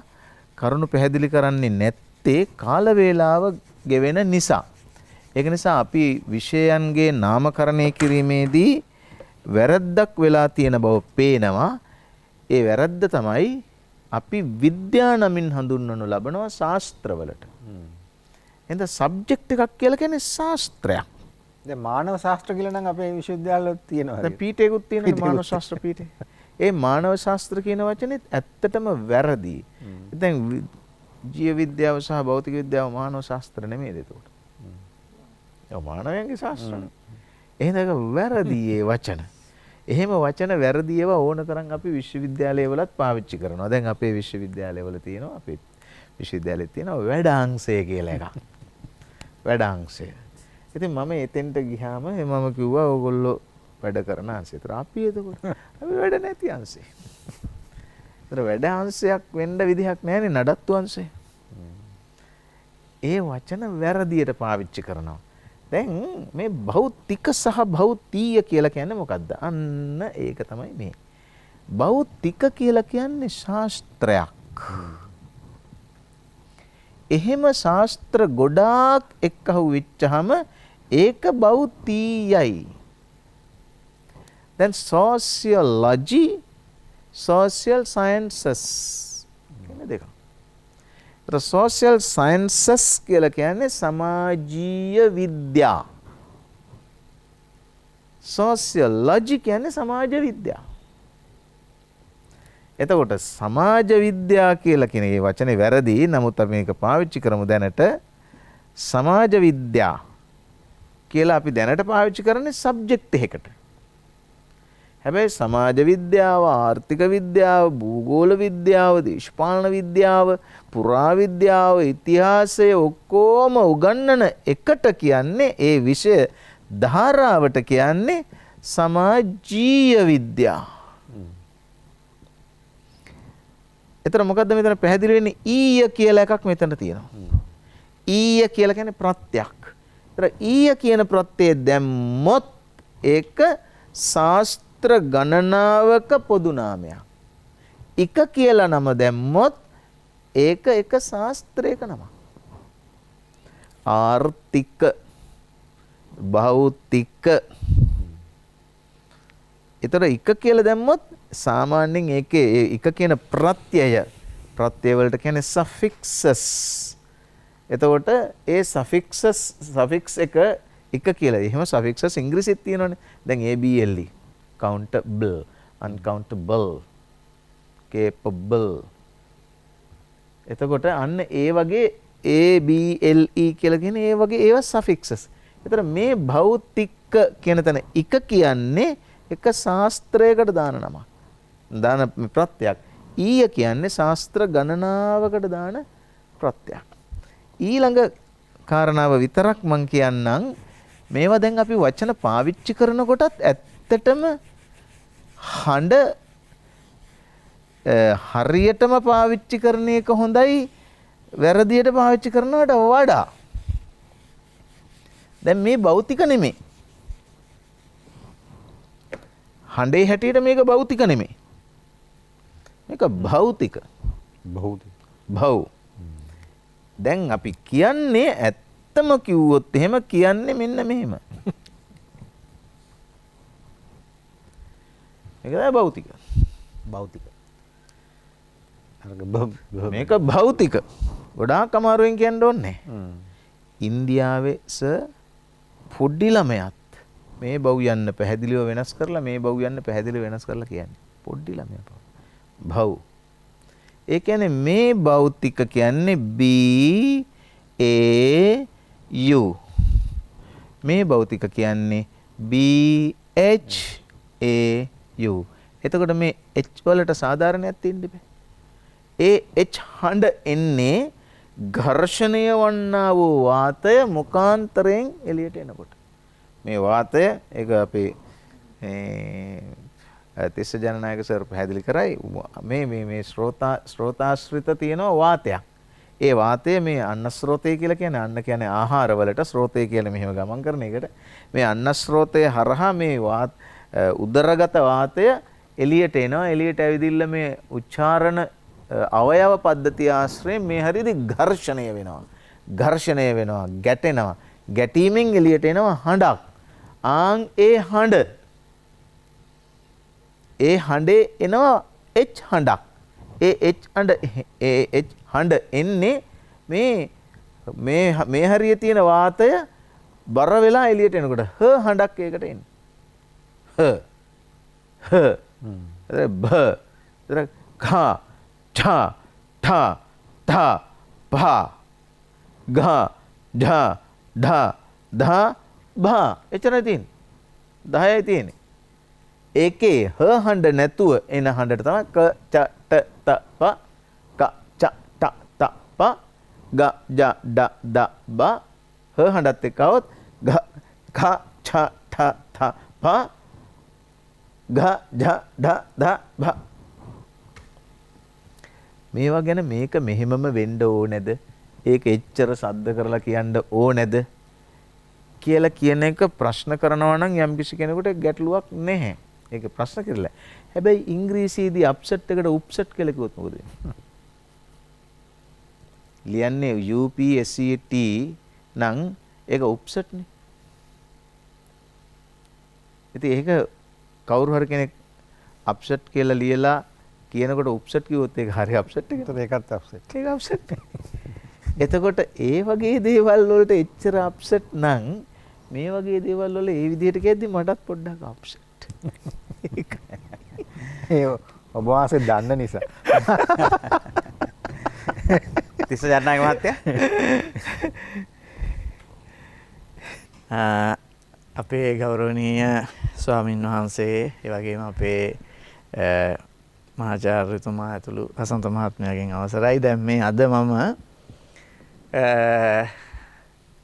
කරුණු පැහැදිලි කරන්නේ නැත්තේ කාල වේලාව ගෙවෙන නිසා. ඒක නිසා අපි විෂයන්ගේ නාමකරණය කිරීමේදී වැරද්දක් වෙලා තියෙන බව පේනවා. ඒ වැරද්ද තමයි අපි විද්‍යා නමින් හඳුන්වනු ලබනවා ශාස්ත්‍රවලට. එහෙනම් සබ්ජෙක්ට් එකක් කියලා කියන්නේ ශාස්ත්‍රයක්. දැන් මානව ශාස්ත්‍ර කියලා නම් අපේ විශ්වවිද්‍යාවවල තියෙනවා. දැන් පීඨයකුත් තියෙනවා මානව ශාස්ත්‍ර පීඨේ. ඒ මානව ශාස්ත්‍ර කියන වචනේ ඇත්තටම වැරදි. දැන් ජීව විද්‍යාව සහ භෞතික විද්‍යාව මානව ශාස්ත්‍ර නෙමෙයිද එතකොට? ඒ මානවයන්ගේ ශාස්ත්‍රය. එහෙනම් ඒක වැරදි ඒ වචන. එහෙම වචන වැරදි ඒවා ඕන තරම් අපි විශ්වවිද්‍යාලයවලත් පාවිච්චි කරනවා. දැන් අපේ විශ්වවිද්‍යාලයවල තියෙනවා, අපේ විශ්වවිද්‍යාලෙත් තියෙනවා වැඩාංශය කියලා එකක්. වැඩාංශය. ඉතින් මම එතෙන්ට ගියාම මම කිව්වා ඕගොල්ලෝ වැඩ කරන අංශය. ඒතර අපි එතකොට අපි වැඩ නැති අංශය. ඒතර වැඩ අංශයක් වෙන්න විදිහක් නැහැනේ නඩත්තු අංශය. ඒ වචන වැරදියට පාවිච්චි කරනවා. දැන් මේ භෞතික සහ භෞතිය කියලා කියන්නේ මොකද්ද? අන්න ඒක තමයි මේ. භෞතික කියලා කියන්නේ ශාස්ත්‍රයක්. එහෙම ශාස්ත්‍ර ගොඩාක් එක්කහුව වෙච්චහම ඒක භෞතියයි. දැන් sociology, social sciences කියන දෙක. social sciences කියලා කියන්නේ සමාජීය විද්‍යා. sociology කියන්නේ සමාජ විද්‍යාව. එතකොට සමාජ විද්‍යා කියලා කියන මේ වචනේ වැරදි. නමුත් අපි මේක පාවිච්චි කරමු දැනට. සමාජ විද්‍යා කියලා අපි දැනට පාවිච්චි කරන්නේ සබ්ජෙක්ට් එකකට. හැබැයි සමාජ විද්‍යාව, ආර්ථික විද්‍යාව, භූගෝල විද්‍යාව, දේශපාලන විද්‍යාව, පුරා විද්‍යාව, ඉතිහාසය ඔක්කොම උගන්වන එකට කියන්නේ ඒ විෂය ධාරාවට කියන්නේ සමාජීය විද්‍යාව. එතන මොකද්ද මෙතන පැහැදිලි වෙන්නේ? ඊය කියලා එකක් මෙතන තියෙනවා. ඊය කියලා කියන්නේ ප්‍රත්‍යක්. ඒතර ඊය කියන ප්‍රත්‍යය දැම්මොත් ඒක ශාස්ත්‍ර ගණනාවක පොදු නාමයක්. එක කියලා නම දැම්මොත් ඒක එක ශාස්ත්‍රයක නමක්. ආර්ථික, භෞතික. ඒතර එක කියලා දැම්මොත් සාමාන්‍යයෙන් ඒකේ එක කියන ප්‍රත්‍යය වලට කියන්නේ suffixes. එතකොට ඒ සෆික්ස් එක කියලා. එහෙම සෆික්සස් ඉංග්‍රීසිත් තියෙනවනේ. දැන් able countable, uncountable, capable. එතකොට අන්න ඒ වගේ able කියලා කියන ඒ වගේ ඒවා සෆික්සස්. එතන මේ භෞතික කියන තැන එක කියන්නේ එක ශාස්ත්‍රයකට දාන නමක්. දාන ප්‍රත්‍යක්. ඊය කියන්නේ ශාස්ත්‍ර ගණනාවකට දාන ප්‍රත්‍යක්. ඊළඟ කාරණාව විතරක් මම කියන්නම්. මේවා දැන් අපි වචන පාවිච්චි කරනකොටත් ඇත්තටම හඬ හරියටම පාවිච්චි කරන එක හොඳයි වැරදියට පාවිච්චි කරනවට වඩා. දැන් මේ භෞතික නෙමෙයි. හඬේ හැටියට මේක භෞතික නෙමෙයි. මේක භෞතික. භෞ. දැන් අපි කියන්නේ ඇත්තම කිව්වොත් එහෙම කියන්නේ මෙන්න මෙහෙම. මේක තමයි භෞතික. භෞතික. මේක භෞතික. ගොඩාක් අමාරුවෙන් කියන්න ඕනේ. ඉන්දියාවේ පොඩි ළමයාත් මේ බව් යන්න පැහැදිලිව වෙනස් කරලා මේ බව් යන්න පැහැදිලිව වෙනස් කරලා කියන්නේ. පොඩි ළමයා භව්. ඒ කියන්නේ මේ භෞතික කියන්නේ B A U. මේ භෞතික කියන්නේ B H A U. එතකොට මේ H වලට සාධාරණයක් තියෙන්න බෑ. ඒ H හඬ එන්නේ ඝර්ෂණය වන්නා වූ වාතය මුඛාන්තරයෙන් එළියට එනකොට. මේ වාතය ඒක අපේ තිස්ස ජනනායක සර් පැහැදිලි කරයි. මේ ස්රෝතාශ්‍රිත තියෙන වාතයක්. ඒ වාතය මේ අන්න ස්රෝතය කියලා කියන්නේ අන්න කියන්නේ ආහාරවලට ස්රෝතය කියලා මෙහෙම ගමන් කරන එකට මේ අන්න ස්රෝතය හරහා මේ උදරගත වාතය එළියට එනවා. එළියට ඇවිදින්න මේ උච්චාරණ අවයව පද්ධතිය ආශ්‍රයෙන් මේ හරියදී ඝර්ෂණය වෙනවා. ගැටෙනවා. ගැටීමෙන් එළියට එනවා හඬක්. ඒ හඬේ එනවා H හඬක්. ඒ හඬ එන්නේ මේ හරිය තියෙන වාතය බර වෙලා එළියට එනකොට හඬක් ඒකට එන්නේ. බ ඛා ඨා ඨා ඨා භා ගා ಢා ಢා ධා භා එච්චරයි තියෙන්නේ. 10යි තියෙන්නේ. ඒකේ හඬ නැතුව එන හඬට තමයි ක ච ට ත ප ක ච ට ත ප ග ජ ඩ ද බ හඬත් එක්ක આવොත් ග ඛ ඡ ඨ ත ප ග ජ ඩ ද බ. මේවා ගැන මේක මෙහෙමම වෙන්න ඕනේද? ඒක එච්චර සද්ද කරලා කියන්න ඕනේද කියලා කියන එක ප්‍රශ්න කරනවා නම් යම්කිසි කෙනෙකුට ගැටලුවක් නැහැ. ඒක ප්‍රශ්න කරලා. හැබැයි ඉංග්‍රීසියේදී අප්සෙට් එකට උප්සෙට් කියලා කිව්වොත් මොකද වෙන්නේ? ලියන්නේ UPSET නම් ඒක උප්සෙට් නේ. ඉතින් ඒක කවුරු හරි කෙනෙක් අප්සෙට් කියලා ලියලා කියනකොට උප්සෙට් කිව්වොත් ඒක හරි අප්සෙට් එකක්. ඒකත් අප්සෙට්. ඒක අප්සෙට්. එතකොට ඒ වගේ දේවල් වලට එච්චර අප්සෙට් නම් මේ වගේ දේවල් වල ඒ විදිහට කියද්දි මටත් පොඩ්ඩක් අප්සෙට්. ඒ ඔබ වාසේ දන්න නිසා. තිස්ස ජනනායක මහත්තයා අපේ ගෞරවනීය ස්වාමින් වහන්සේ ඒ වගේම අපේ මහාචාර්යතුමා ඇතුළු හසන්ත මහත්මයාගෙන් අවසරයි. දැන් මේ අද මම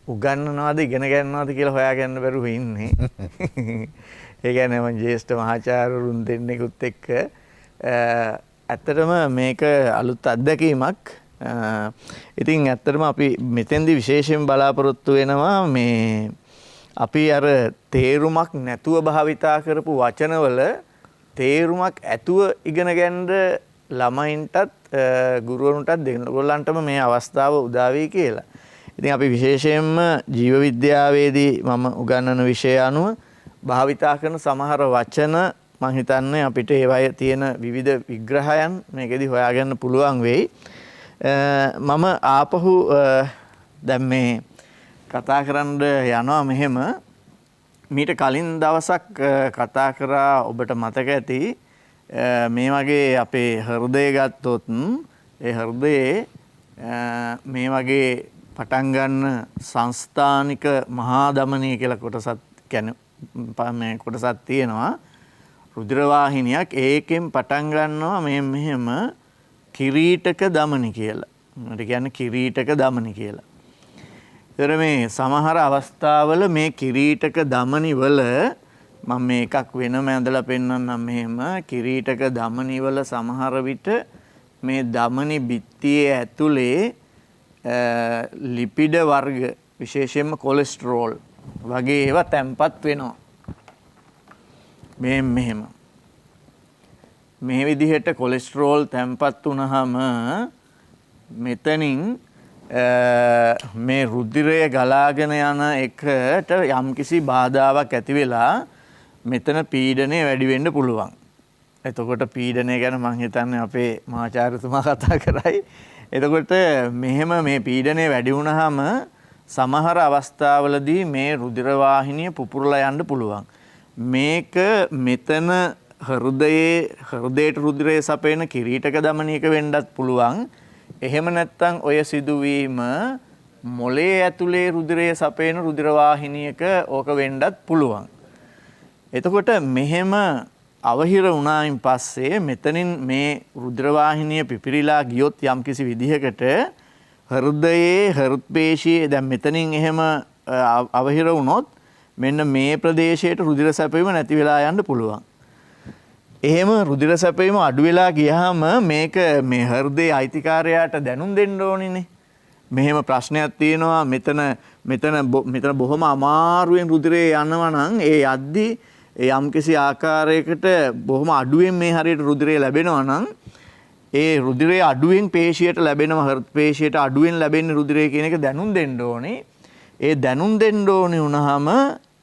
උගන්වනවාද ඉගෙන ගන්නවාද කියලා හොයාගන්න බැරුව ඉන්නේ. ඒ කියන්නේ මම ජ්‍යෙෂ්ඨ මහාචාර්යවරුන් දෙන්නෙකුත් එක්ක ඇත්තටම මේක අලුත් අත්දැකීමක්. ඉතින් ඇත්තටම අපි මෙතෙන්දී විශේෂයෙන් බලාපොරොත්තු වෙනවා මේ අපි අර තේරුමක් නැතුව භාවිතා කරපු වචනවල තේරුමක් ඇතුව ඉගෙන ගන්න ළමයින්ටත් ගුරුවරුන්ටත් දෙන්නගොල්ලන්ටම මේ අවස්ථාව උදා වෙයි කියලා. ඉතින් අපි විශේෂයෙන්ම ජීව විද්‍යාවේදී මම උගන්වන විෂය අනුව භාවිතා කරන සමහර වචන මම හිතන්නේ අපිට ඒවයේ තියෙන විවිධ විග්‍රහයන් මේකෙදි හොයාගන්න පුළුවන් වෙයි. මම ආපහු දැන් මේ කතා කරන්න යනවා මෙහෙම මීට කලින් දවසක් කතා කරා ඔබට මතක ඇති මේ වගේ අපේ හෘදය ගත්තොත් ඒ හෘදයේ මේ වගේ පටන් ගන්න සංස්ථානික මහා දමනය කියලා කොටසක් කියන්නේ කොටසක් තියෙනවා රුධිර වාහිනියක් ඒකෙන් පටන් ගන්නවා මෙහෙම කිරීටක දමනි කියලා. මට කියන්නේ කිරීටක දමනි කියලා. ඒතර මේ සමහර අවස්ථාවල මේ කිරීටක දමනි වල මම මේ එකක් වෙනම ඇඳලා පෙන්නන්නම් මෙහෙම කිරීටක දමනි වල සමහර විට මේ දමනි බිත්තියේ ඇතුලේ ලිපිඩ වර්ග විශේෂයෙන්ම කොලෙස්ටරෝල් වගේ ඒවා තැම්පත් වෙනවා. මෙහෙම මේ විදිහට කොලෙස්ටරෝල් තැම්පත් වුණාම මෙතනින් මේ රුධිරය ගලාගෙන යන එකට යම්කිසි බාධාවක් ඇති වෙලා මෙතන පීඩනය වැඩි වෙන්න පුළුවන්. එතකොට පීඩනය ගැන මම හිතන්නේ අපේ මහාචාර්යතුමා කතා කරයි. එතකොට මෙහෙම මේ පීඩනය වැඩි වුණාම සමහර අවස්ථාවලදී මේ රුධිර වාහිනිය පුපුරලා යන්න පුළුවන්. මේක මෙතන හෘදයට රුධිරය සපයන කිරීටක දමනියක වෙන්නත් පුළුවන්. එහෙම නැත්නම් ඔය සිදුවීම මොළයේ ඇතුලේ රුධිරය සපයන රුධිර වාහිනියක ඕක වෙන්නත් පුළුවන්. එතකොට මෙහෙම අවහිර වුණායින් පස්සේ මෙතනින් මේ රුධිර වාහිනිය පිපිරිලා ගියොත් යම්කිසි විදිහකට හෘදයේ හෘත් පේශියේ දැන් මෙතනින් එහෙම අවහිර වුණොත් මෙන්න මේ ප්‍රදේශයට රුධිර සැපයීම නැති වෙලා යන්න පුළුවන්. එහෙම රුධිර සැපයීම අඩු වෙලා ගියාම මේක මේ හෘදයේ අයිතිකාරයාට දැනුම් දෙන්න ඕනිනේ. මෙහෙම ප්‍රශ්නයක් තියෙනවා මෙතන බොහොම අමාරුවෙන් රුධිරය යනවා නම් ඒ යද්දි යම්කිසි ආකාරයකට බොහොම අඩුවෙන් මේ හරියට රුධිරය ලැබෙනවා නම් ඒ රුධිරය අඩුවෙන් පේශියට ලැබෙනවා හෘද පේශියට අඩුවෙන් ලැබෙන රුධිරය කියන එක දැනුම් දෙන්න ඕනේ. ඒ දැනුම් දෙන්න ඕනේ වුණාම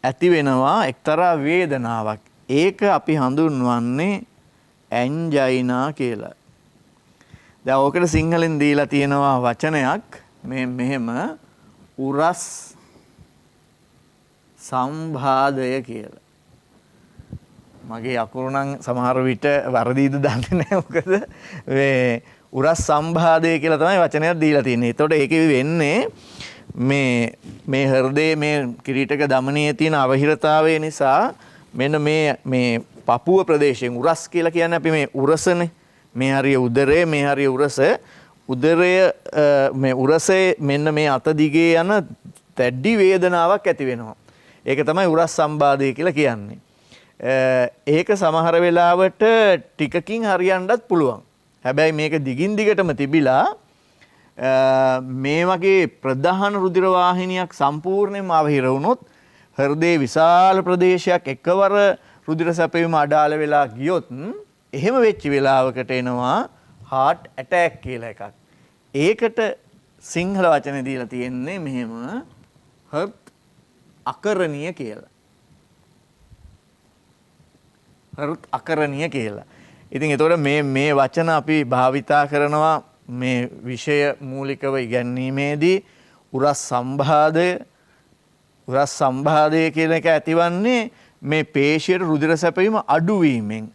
ඇති වෙනවා එක්තරා වේදනාවක්. ඒක අපි හඳුන්වන්නේ ඇන්ජයිනා කියලා. දැන් ඕකට සිංහලෙන් දීලා තියෙනවා වචනයක් මෙහෙම උරස් සම්බාධය කියලා. මගේ අකුරු නම් සමහර විට වරදීද දන්නේ නැහැ මොකද මේ උරස් සම්බාධය කියලා තමයි වචනයක් දීලා තියෙන්නේ. ඒතකොට ඒකෙ වෙන්නේ මේ හෘදයේ මේ කිරීටක දමනියේ තියෙන අවහිරතාවය නිසා මෙන්න මේ පපුව ප්‍රදේශයෙන් උරස් කියලා කියන්නේ අපි මේ උරසනේ මේ හරිය උදරය මේ හරිය උරස උදරය මේ උරසේ මෙන්න මේ අත දිගේ යන තැඩි වේදනාවක් ඇති වෙනවා. ඒක තමයි උරස් සම්බාධය කියලා කියන්නේ. ඒක සමහර වෙලාවට ටිකකින් හරියන්නත් පුළුවන්. හැබැයි මේක දිගින් දිගටම තිබිලා මේ වගේ ප්‍රධාන රුධිර වාහිනියක් සම්පූර්ණයෙන්ම අවහිර වුණොත් හෘදයේ විශාල ප්‍රදේශයක් එකවර රුධිර සැපයීම අඩාල වෙලා ගියොත් එහෙම වෙච්ච වෙලාවකට එනවා heart attack කියලා එකක්. ඒකට සිංහල වචනේ දීලා තියෙන්නේ මෙහෙම හෘත් අකරණීය කියලා. හෘත් අකරණීය කියලා. ඉතින් එතකොට මේ වචන අපි භාවිතා කරනවා මේ විෂය මූලිකව ඉගැන්වීමේදී උරස් සම්බාධය කියන එක ඇතිවන්නේ මේ පේශියට රුධිර සැපයීම අඩුවීමෙන්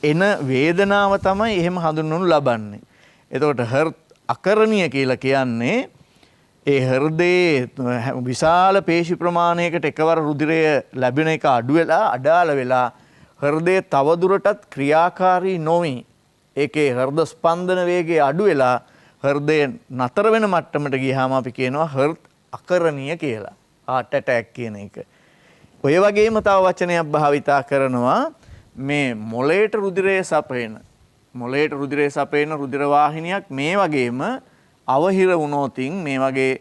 එන වේදනාව තමයි එහෙම හඳුන්වනු ලබන්නේ. එතකොට හෘත් අකරණීය කියලා කියන්නේ ඒ හෘදයේ විශාල පේශි ප්‍රමාණයකට එකවර රුධිරය ලැබෙන එක අඩු වෙලා අඩාල වෙලා හෘදයේ තවදුරටත් ක්‍රියාකාරී නොවි ඒකේ හෘද ස්පන්දන වේගය අඩු වෙලා හෘදය නතර වෙන මට්ටමට ගියාම අපි කියනවා හෘත් අකරණීය කියලා. heart attack කියන එක. ඔය වගේම තව වචනයක් භාවිතා කරනවා මේ මොළයට රුධිරය සපයන රුධිර වාහිනියක් මේ වගේම අවහිර වුණොතින් මේ වගේ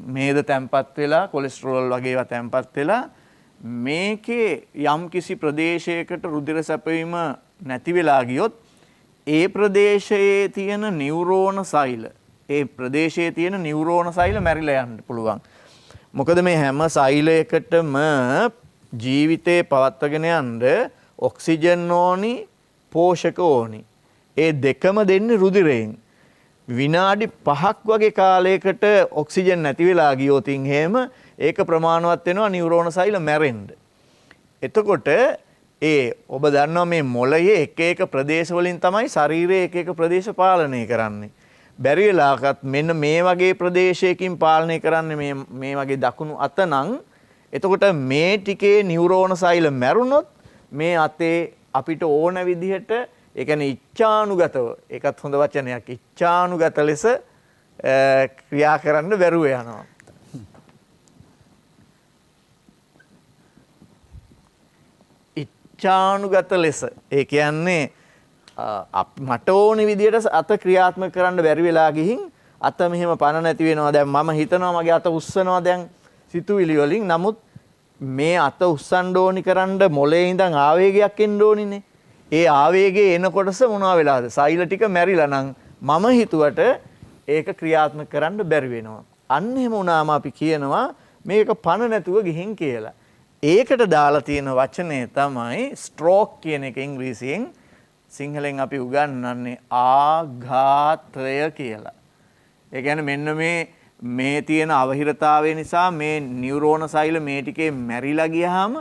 මේද තැම්පත් වෙලා කොලෙස්ටරෝල් වගේ ඒවා තැම්පත් වෙලා මේකේ යම් කිසි ප්‍රදේශයකට රුධිර සැපයීම නැති වෙලා ගියොත් ඒ ප්‍රදේශයේ තියෙන නියුරෝන සෛල මැරිලා යන්න පුළුවන්. මොකද මේ හැම සෛලයකටම ජීවිතේ පවත්වාගෙන යන්න ඔක්සිජන් ඕනි පෝෂක ඕනි. ඒ දෙකම දෙන්නේ රුධිරයෙන්. විනාඩි 5ක් වගේ කාලයකට ඔක්සිජන් නැති වෙලා ගියොත් එහෙම ඒක ප්‍රමාණවත් වෙනවා නියුරෝන සෛල මැරෙන්න. එතකොට ඔබ දන්නවා මේ මොළයේ එක එක ප්‍රදේශ වලින් තමයි ශරීරයේ එක එක ප්‍රදේශ පාලනය කරන්නේ. බැරි වෙලාවකත් මෙන්න මේ වගේ ප්‍රදේශයකින් පාලනය කරන්නේ මේ වගේ දකුණු අත නම් එතකොට මේ ටිකේ නියුරෝන සෛල මැරුණොත් මේ අතේ අපිට ඕන විදිහට ඒ කියන්නේ ඉච්ඡානුගතව ඒකත් හොඳ වචනයක් ඉච්ඡානුගත ලෙස ක්‍රියා කරන්න බැරුව යනවා. ඉච්ඡානුගත ලෙස ඒ කියන්නේ මට ඕන විදිහට අත ක්‍රියාත්මක කරන්න බැරි වෙලා ගිහින් අත මෙහෙම පණ නැති වෙනවා. දැන් මම හිතනවා මගේ අත උස්සනවා දැන් සිතුවිලි වලින්. නමුත් මේ අත උස්සන්න ඕනි කරන්න මොලේ ඉඳන් ආවේගයක් එන්න ඕනිනේ. ඒ ආවේගයේ එන කොටස මොනවා වෙලාද? සෛල ටික මැරිලා නම් මම හිතුවට ඒක ක්‍රියාත්මක කරන්න බැරි වෙනවා. අන්න එහෙම වුණාම අපි කියනවා මේක පණ නැතුව ගිහින් කියලා. ඒකට දාලා තියෙන වචනය තමයි ස්ට්‍රෝක් කියන එක ඉංග්‍රීසියෙන්. සිංහලෙන් අපි උගන්වන්නේ ආඝාතය කියලා. ඒ කියන්නේ මෙන්න මේ තියෙන අවහිරතාවය නිසා මේ නියුරෝන සෛල මේ ටිකේ මැරිලා ගියාම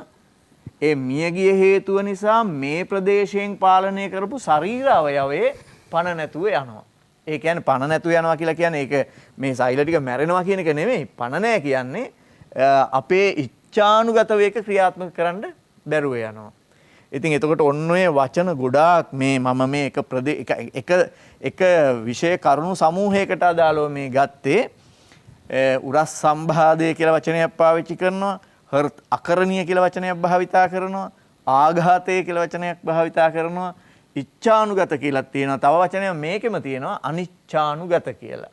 ඒ මියගිය හේතුව නිසා මේ ප්‍රදේශයෙන් පාලනය කරපු ශරීර අවයවයේ පණ නැතුව යනවා. ඒ කියන්නේ පණ නැතුව යනවා කියලා කියන්නේ ඒක මේ සෛල ටික මැරෙනවා කියන එක නෙමෙයි. පණ නැහැ කියන්නේ අපේ ඉච්ඡානුගත වේක ක්‍රියාත්මක කරන්න බැරුව යනවා. ඉතින් එතකොට ඔන්න ඔය වචන ගොඩාක් මම මේ එක විෂය කරුණු සමූහයකට අදාළව මේ ගත්තේ. උරස් සම්භාදය කියලා වචනයක් පාවිච්චි කරනවා. හර්ත් අකරණීය කියලා වචනයක් භාවිතා කරනවා. ආඝාතය කියලා වචනයක් භාවිතා කරනවා. ඉච්ඡානුගත කියලා තියෙනවා. තව වචනයක් මේකෙම තියෙනවා අනිච්ඡානුගත කියලා.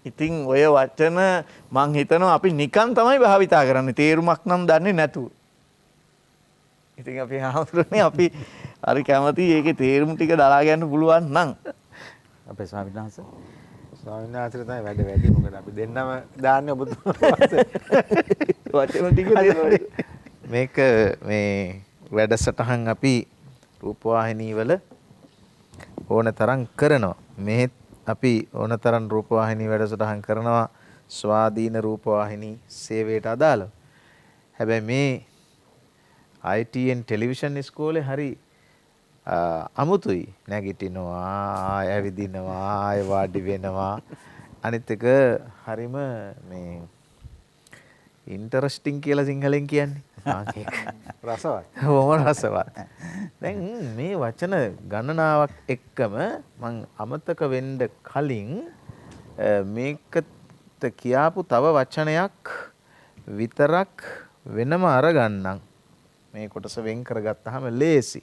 ඉතින් ඔය වචන මං හිතනවා අපි නිකන් තමයි භාවිතා කරන්නේ. තේරුමක් නම් දන්නේ නැතුව. ඉතින් අපි හාමුදුරනේ අපි හරි කැමති ඒකේ තේරුම් ටික දලා ගන්න පුළුවන් නම් අපේ ස්වාමීන් වහන්සේ තමයි වැඩි මොකද අපි දෙන්නම දාන්නේ ඔබතුමා වචන ටික මේක මේ වැඩසටහන් අපි රූපවාහිනී වල ඕන තරම් කරනවා. මෙහෙත් අපි ඕන තරම් රූපවාහිනී වැඩසටහන් කරනවා ස්වාධීන රූපවාහිනී සේවයට අදාළව. හැබැයි මේ ITN ටෙලිවිෂන් ඉස්කෝලේ හරි අමුතුයි. නැගිටිනවා, ඇවිදිනවා, වාඩි වෙනවා. අනිත් එක හරිම මේ ඉන්ටරෙස්ටිං කියලා සිංහලෙන් කියන්නේ. රසවත්. බොහොම රසවත්. දැන් මේ වචන ගණනාවක් එක්කම මං අමතක වෙන්න කලින් මේකට කියාපු තව වචනයක් විතරක් වෙනම අරගන්නම්. මේ කොටස වෙන් කරගත්තාම ලේසි.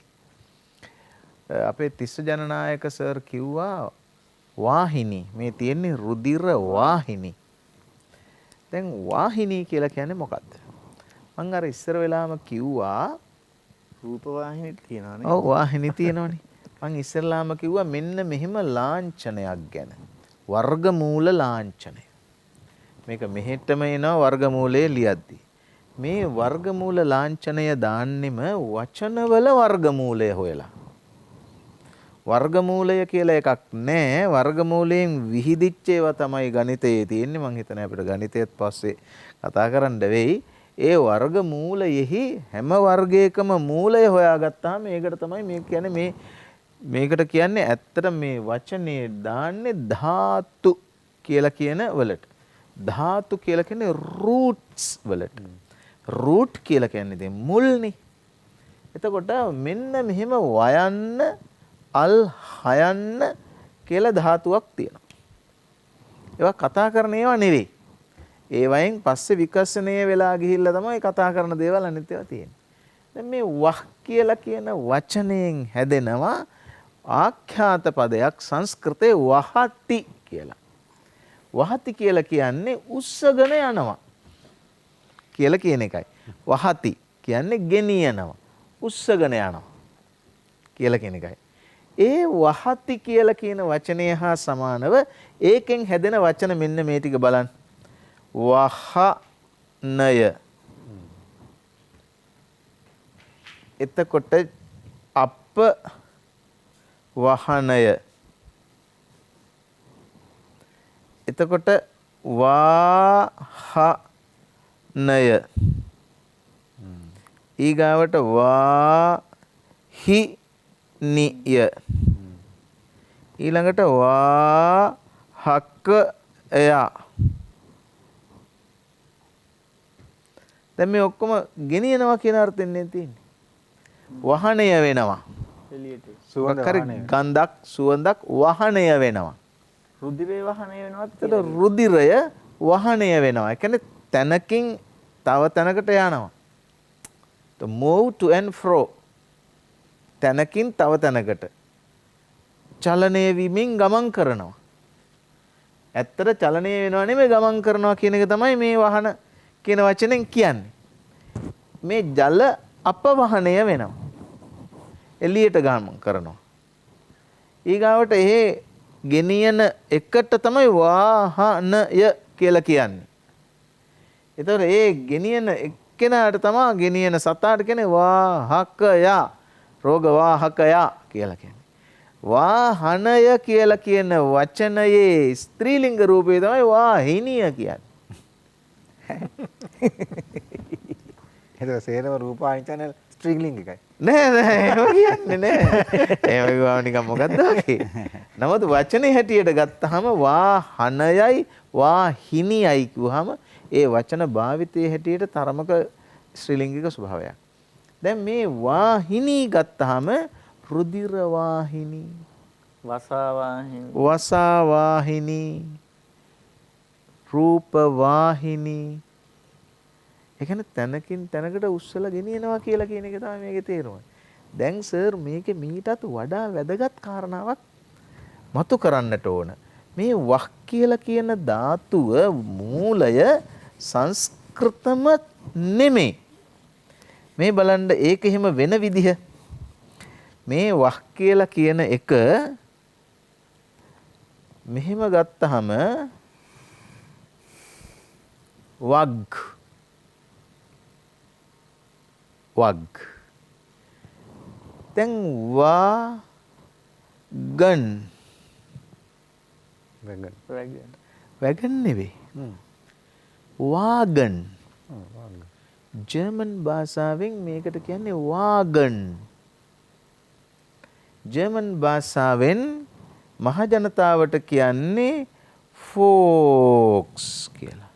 අපේ තිස්ස ජනනායක සර් කිව්වා වාහිනී මේ තියෙන්නේ රුධිර වාහිනී. දැන් වාහිනී කියලා කියන්නේ මොකක්ද? මං අර ඉස්සර වෙලාම කිව්වා රූපවාහිනී තියෙනවානේ. ඔව් වාහිනී තියෙනවනේ. මං ඉස්සරලාම කිව්වා මෙන්න මෙහෙම ලාංඡනයක් ගැන. වර්ගමූල ලාංඡනය. මේක මෙහෙටම එනවා වර්ගමූලයේ ලියද්දි. මේ වර්ගමූල ලාංඡනය දාන්නෙම වචනවල වර්ගමූලය හොයලා. වර්ගමූලය කියලා එකක් නැහැ. වර්ගමූලයෙන් විහිදිච්ච ඒවා තමයි ගණිතයේ තියෙන්නේ. මං හිතන්නේ අපිට ගණිතයත් පස්සේ කතා කරන්න වෙයි. ඒ වර්ගමූලයෙහි හැම වර්ගයකම මූලය හොයාගත්තාම මේකට තමයි මේ කියන්නේ මේකට කියන්නේ ඇත්තට මේ වචනේ දාන්නේ ධාතු කියලා කියන වලට. ධාතු කියලා කියන්නේ රූට්ස් වලට. රූට් කියලා කියන්නේ ඉතින් මුල්නේ. එතකොට මෙන්න මෙහෙම වයන්න අල් හයන්න කියලා ධාතුවක් තියෙනවා. ඒවා කතා කරන ඒවා නෙවෙයි. ඒවයින් පස්සේ විකසනය වෙලා ගිහිල්ලා තමයි කතා කරන දේවල් අනිත් ඒවා තියෙන්නේ. දැන් මේ වහ කියලා කියන වචනයෙන් හැදෙනවා ආඛ්‍යාත පදයක් සංස්කෘතේ වහති කියලා. වහති කියලා කියන්නේ උස්සගෙන යනවා කියලා කියන එකයි. වහති කියන්නේ ගෙනියනවා, උස්සගෙන යනවා කියලා කියන එකයි. ඒ වහති කියලා කියන වචනය හා සමානව ඒකෙන් හැදෙන වචන මෙන්න මේ ටික බලන්න. වහනය. එතකොට අප වහනය. එතකොට වාහනය ඊගාවට වාහිනිය ඊළඟට වාහකය. දැන් මේ ඔක්කොම ගෙනියනවා කියන අර්ථයෙන් නේ තියෙන්නේ. වහණය වෙනවා. එළියට. සුවඳ ගන්ධක් සුවඳක් වහණය වෙනවා. රුධිරේ වහණය වෙනවත්. එතකොට රුධිරය වහණය වෙනවා. ඒ කියන්නේ තැනකින් තව තැනකට යනවා. to move to and fro. තැනකින් තව තැනකට චලනය වීමෙන් ගමන් කරනවා. ඇත්තට චලනය වෙනවා නෙමෙයි ගමන් කරනවා කියන එක තමයි මේ වහන කියන වචනෙන් කියන්නේ. මේ ජල අපවහනය වෙනවා. එළියට ගමන් කරනවා. ඊගාවට එහෙ ගෙනියන එකට තමයි වාහනය කියලා කියන්නේ. ඒතකොට ඒ ගෙනියන එක්කෙනාට තමයි ගෙනියන සතාට කියන්නේ වාහකයා, රෝග වාහකයා කියලා කියන්නේ. වාහනය කියලා කියන වචනයේ ස්ත්‍රීලිංග රූපය තමයි වාහිනිය කියන්නේ. ඒක සේරම රූපවාහිනී channel ස්ත්‍රීලිංග එකයි. නෑ එහෙම කියන්නේ නෑ. එහෙම කිව්වම නිකන් මොකද්ද වගේ. නමුත් වචනේ හැටියට ගත්තාම වාහනයයි වාහිනියයි කිව්වහම ඒ වචන භාවිතයේ හැටියට තරමක ශ්‍රීලිංගික ස්වභාවයක්. දැන් මේ වාහිනී ගත්තාම රුධිර වාහිනී, වසා වාහිනී, රූප වාහිනී. ඒ කියන්නේ තැනකින් තැනකට උස්සලා ගෙනියනවා කියලා කියන එක තමයි මේකේ තේරුම. දැන් සර් මේකේ මීටත් වඩා වැදගත් කාරණාවක් මතු කරන්නට ඕන. මේ වහ කියලා කියන ධාතුව මූලය සංස්කෘතම නෙමෙයි. මේ බලන්න ඒක එහෙම වෙන විදිහ. මේ වහ කියලා කියන එක මෙහෙම ගත්තහම වග් දැන් වගන් වැගන් නෙවෙයි වාගන්. ජර්මන් භාෂාවෙන් මේකට කියන්නේ වාගන්. ජර්මන් භාෂාවෙන් මහ ජනතාවට කියන්නේ ෆෝක්ස් කියලා.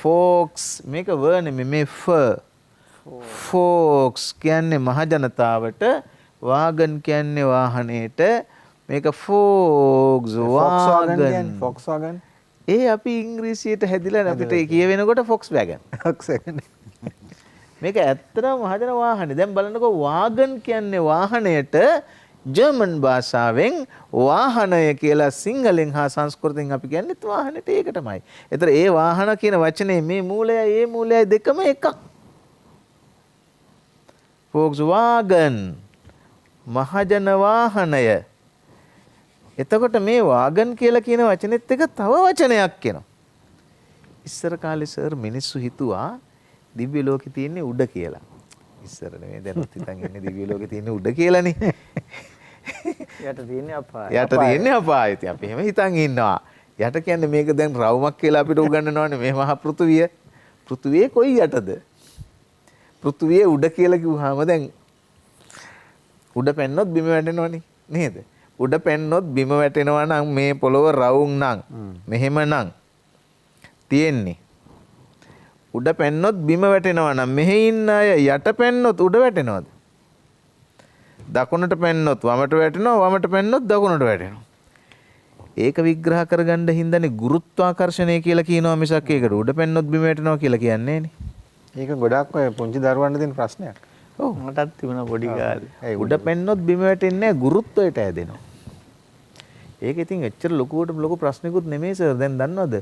ෆෝක්ස් මේක ව නෙමෙයි මේ ෆ. ෆෝක්ස් කියන්නේ මහ ජනතාවට, වාගන් කියන්නේ වාහනේට. මේක ෆෝක්ස් වාගන්. ෆොක්ස්වාගන් ඒ අපි ඉංග්‍රීසියට හැදිලා අපිට කියවෙනකොට ෆොක්ස් වැගන්. මේක ඇත්තටම මහජන වාහනේ. දැන් බලන්නකෝ වාගන් කියන්නේ වාහනයට ජර්මන් භාෂාවෙන් වාහනය කියලා සිංහලෙන් හා සංස්කෘතෙන් අපි කියන්නේ වාහනයට ඒකටමයි. ඒතර ඒ වාහන කියන වචනේ මේ මූලයයි ඒ මූලයයි දෙකම එකක්. Volkswagen මහජන වාහනය. එතකොට මේ වාගන් කියලා කියන වචනේත් එක තව වචනයක් එනවා. ඉස්සර කාලේ සර් මිනිස්සු හිතුවා දිව්‍ය ලෝකේ තියෙන්නේ උඩ කියලා. ඉස්සර නෙමෙයි දැනුත් හිතන් ඉන්නේ දිව්‍ය ලෝකේ තියෙන්නේ උඩ කියලානේ. යට තියෙන්නේ අපාය. යට තියෙන්නේ අපාය. ඉතින් අපි එහෙම හිතන් ඉන්නවා. යට කියන්නේ මේක දැන් රවුමක් කියලා අපිට උගන්වනවානේ මේ මහා පෘථුවිය. පෘථුවියේ කොයි යටද? පෘථුවියේ උඩ කියලා කිව්වහම දැන් උඩ පැන්නොත් බිම වැටෙනවනේ නේද? උඩ පැන්නොත් බිම වැටෙනවා නම් මේ පොළොව රවුම් නම් මෙහෙම නම් තියෙන්නේ. උඩ පැන්නොත් බිම වැටෙනවා නම් මෙහි ඉන්න අය යට පැන්නොත් උඩ වැටෙනවද? දකුණට පැන්නොත් වමට වැටෙනවා, වමට පැන්නොත් දකුණට වැටෙනවා. ඒක විග්‍රහ කරගන්න හින්දානේ ගුරුත්වාකර්ෂණය කියලා කියනවා මිසක් ඒකට උඩ පැන්නොත් බිම වැටෙනවා කියලා කියන්නේ නෑනේ. ඒක ගොඩක් ඔය පුංචි දරුවන්ට තියෙන ප්‍රශ්නයක්. ඔව් මටත් තිබුණා පොඩි කාලේ. උඩ පැන්නොත් බිම වැටෙන්නේ නෑ ගුරුත්වයට ඇදෙනවා. ඒක ඉතින් එච්චර ලොකුවට ලොකු ප්‍රශ්නකුත් නෙමෙයි සර්. දැන් දන්නවද?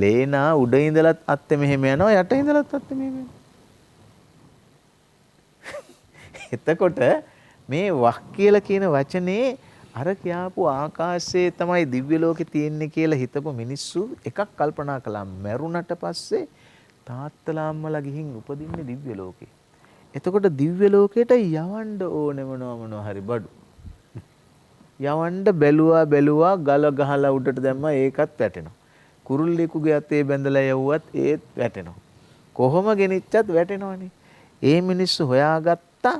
ලේනා උඩ ඉඳලත් අත්තේ මෙහෙම යනවා, යට ඉඳලත් අත්තේ මෙහෙම යනවා. එතකොට මේ වහ කියලා කියන වචනේ අර කියාපු ආකාශයේ තමයි දිව්‍ය ලෝකේ තියෙන්නේ කියලා හිතපු මිනිස්සු එකක් කල්පනා කළා. මැරුණට පස්සේ තාත්තලා අම්මලා ගිහින් උපදින්නේ දිව්‍ය ලෝකේ. එතකොට දිව්‍ය ලෝකයට යවන්න ඕනේ මොනවා හරි බඩු. යවන්න බැලුවා ගල ගහලා උඩට දැම්මා ඒකත් වැටෙනවා. කුරුල්ලෙකුගේ අතේ බැඳලා යවුවත් ඒත් වැටෙනවා. කොහොම ගෙනිච්චත් වැටෙනවනේ. ඒ මිනිස්සු හොයාගත්තා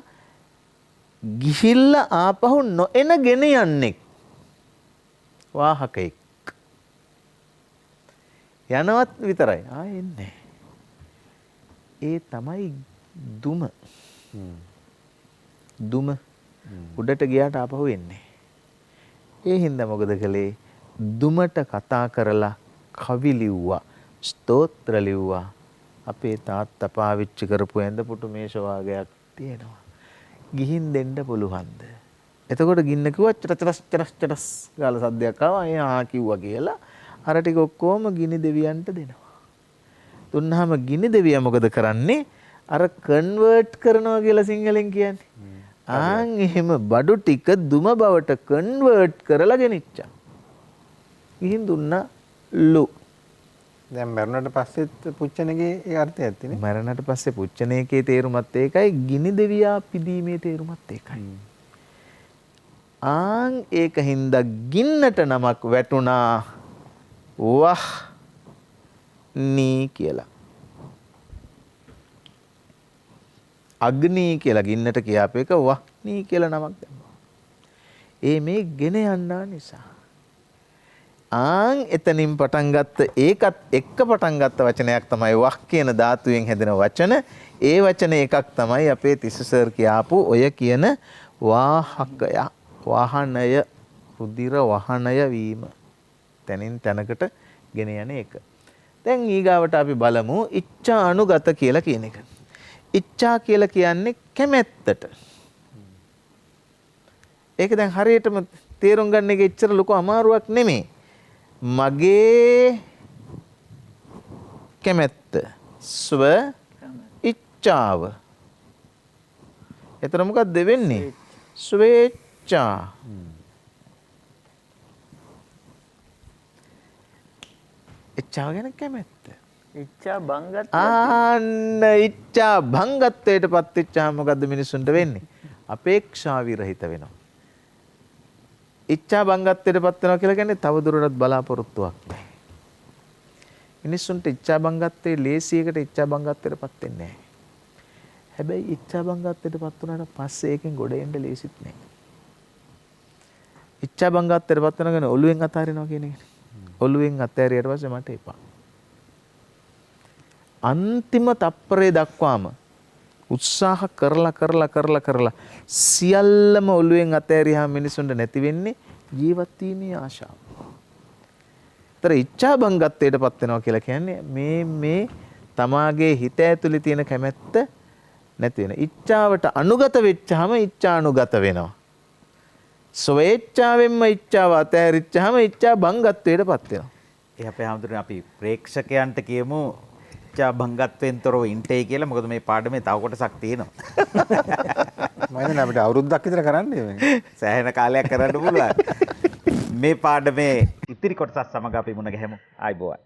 ගිහිල්ලා ආපහු නොඑන ගෙන යන්නේ වාහකෙක්. යනවත් විතරයි. එන්නේ. ඒ තමයි දුම. දුම උඩට ගියාට ආපහු එන්නේ. ඒ හින්දා මොකද කළේ? දුමට කතා කරලා කවි ලිව්වා, ස්තෝත්‍ර ලිව්වා. අපේ තාත්තා පාවිච්චි කරපු ඇඳ පුටු මේෂ වාගයක් තියෙනවා. ගිහින් දෙන්න පුළුවන්ද? එතකොට ගින්න කිව්වා චරචරස් ගාලා සද්දයක් ආවා. එයා කිව්වා කියලා අර ටික ඔක්කොම ගිනි දෙවියන්ට දෙනවා. දුන්නාම ගිනි දෙවියා මොකද කරන්නේ? අර කන්වර්ට් කරනවා කියලා සිංහලෙන් කියන්නේ. එහෙම බඩු ටික දුම බවට කන්වර්ට් කරලා ගෙනිච්චා. ගිහින් දුන්නලු. දැන් මරණයට පස්සෙත් පුච්චනගේ ඒ අර්ථයක් තියෙන්නේ. මරණයට පස්සේ පුච්චන එකේ තේරුමත් ඒකයි, ගිනි දෙවියා පිදීමේ තේරුමත් ඒකයි. ඒක හින්දා ගින්නට නමක් වැටුණා වහ් නී කියලා. අග්නී කියලා ගින්නට කියාපු එක වහ්නී කියලා නමක් දැම්මා. මේ ගෙන යන්නා නිසා. එතනින් පටන් ගත්ත ඒකත් එක්ක පටන් ගත්ත වචනයක් තමයි වහ් කියන ධාතුවෙන් හැදෙන වචන. ඒ වචන එකක් තමයි අපේ තිස්ස සර් කියාපු ඔය කියන වාහකය, වාහනය, රුධිර වහනය වීම. තැනින් තැනකට ගෙන යන එක. දැන් ඊගාවට අපි බලමු ඉච්ඡා අනුගත කියලා කියන එක. ඉච්ඡා කියලා කියන්නේ කැමැත්තට. ඒක දැන් හරියටම තේරුම් ගන්න එක එච්චර ලොකු අමාරුවක් නෙමෙයි. මගේ කැමැත්ත, ස්ව ඉච්ඡාව. එතන මොකක්ද වෙන්නේ? ස්වේච්ඡා. ඉච්ඡාව ගැන කැමැත්ත. ඉච්ඡා බංගත් ඉච්ඡා භංගත්වයට පත් වෙච්චාම මොකද්ද මිනිස්සුන්ට වෙන්නේ? අපේක්ෂා විරහිත වෙනවා. ඉච්ඡා බංගත්වයට පත් වෙනවා කියලා කියන්නේ තව දුරටත් බලාපොරොත්තුවක් නැහැ. මිනිස්සුන්ට ඉච්ඡා බංගත්වයේ ලේසියකට ඉච්ඡා බංගත්වයට පත් වෙන්නේ නැහැ. හැබැයි ඉච්ඡා බංගත්වයට පත් වුණාට පස්සේ ඒකෙන් ගොඩ එන්න ලේසිත් නැහැ. ඉච්ඡා බංගත්වයට පත් වෙනවා කියන්නේ ඔළුවෙන් අතාරිනවා කියන එකනේ. ඔළුවෙන් අතෑරියට පස්සේ මට එපා. අන්තිම තප්පරේ දක්වාම උත්සාහ කරලා සියල්ලම ඔළුවෙන් අතෑරියාම මිනිසුන්ට නැති වෙන්නේ ජීවත් වීමේ ආශාව. ඒතර ඉච්ඡා බංගත්වයට පත් වෙනවා කියලා කියන්නේ මේ තමාගේ හිත ඇතුලේ තියෙන කැමැත්ත නැති වෙන. ඉච්ඡාවට අනුගත වෙච්චාම ඉච්ඡානුගත වෙනවා. ස්වේච්ඡාවෙන්ම ඉච්ඡාව අතෑරිච්චාම ඉච්ඡා බංගත්වයට පත් වෙනවා. ඒ අපේ හැමදෙරේ අපි ප්‍රේක්ෂකයන්ට කියමු ඉච්ඡා බංගත්වෙන් තොරව ඉන්ටේ කියලා. මොකද මේ පාඩමේ තව කොටසක් තියෙනවා. මම හිතන්නේ අපිට අවුරුද්දක් විතර කරන්න ඕනේ. සෑහෙන කාලයක් කරන්න පුළුවන්. මේ පාඩමේ ඉතිරි කොටසත් සමග අපි මුණ ගැහෙමු. ආයිබෝවන්.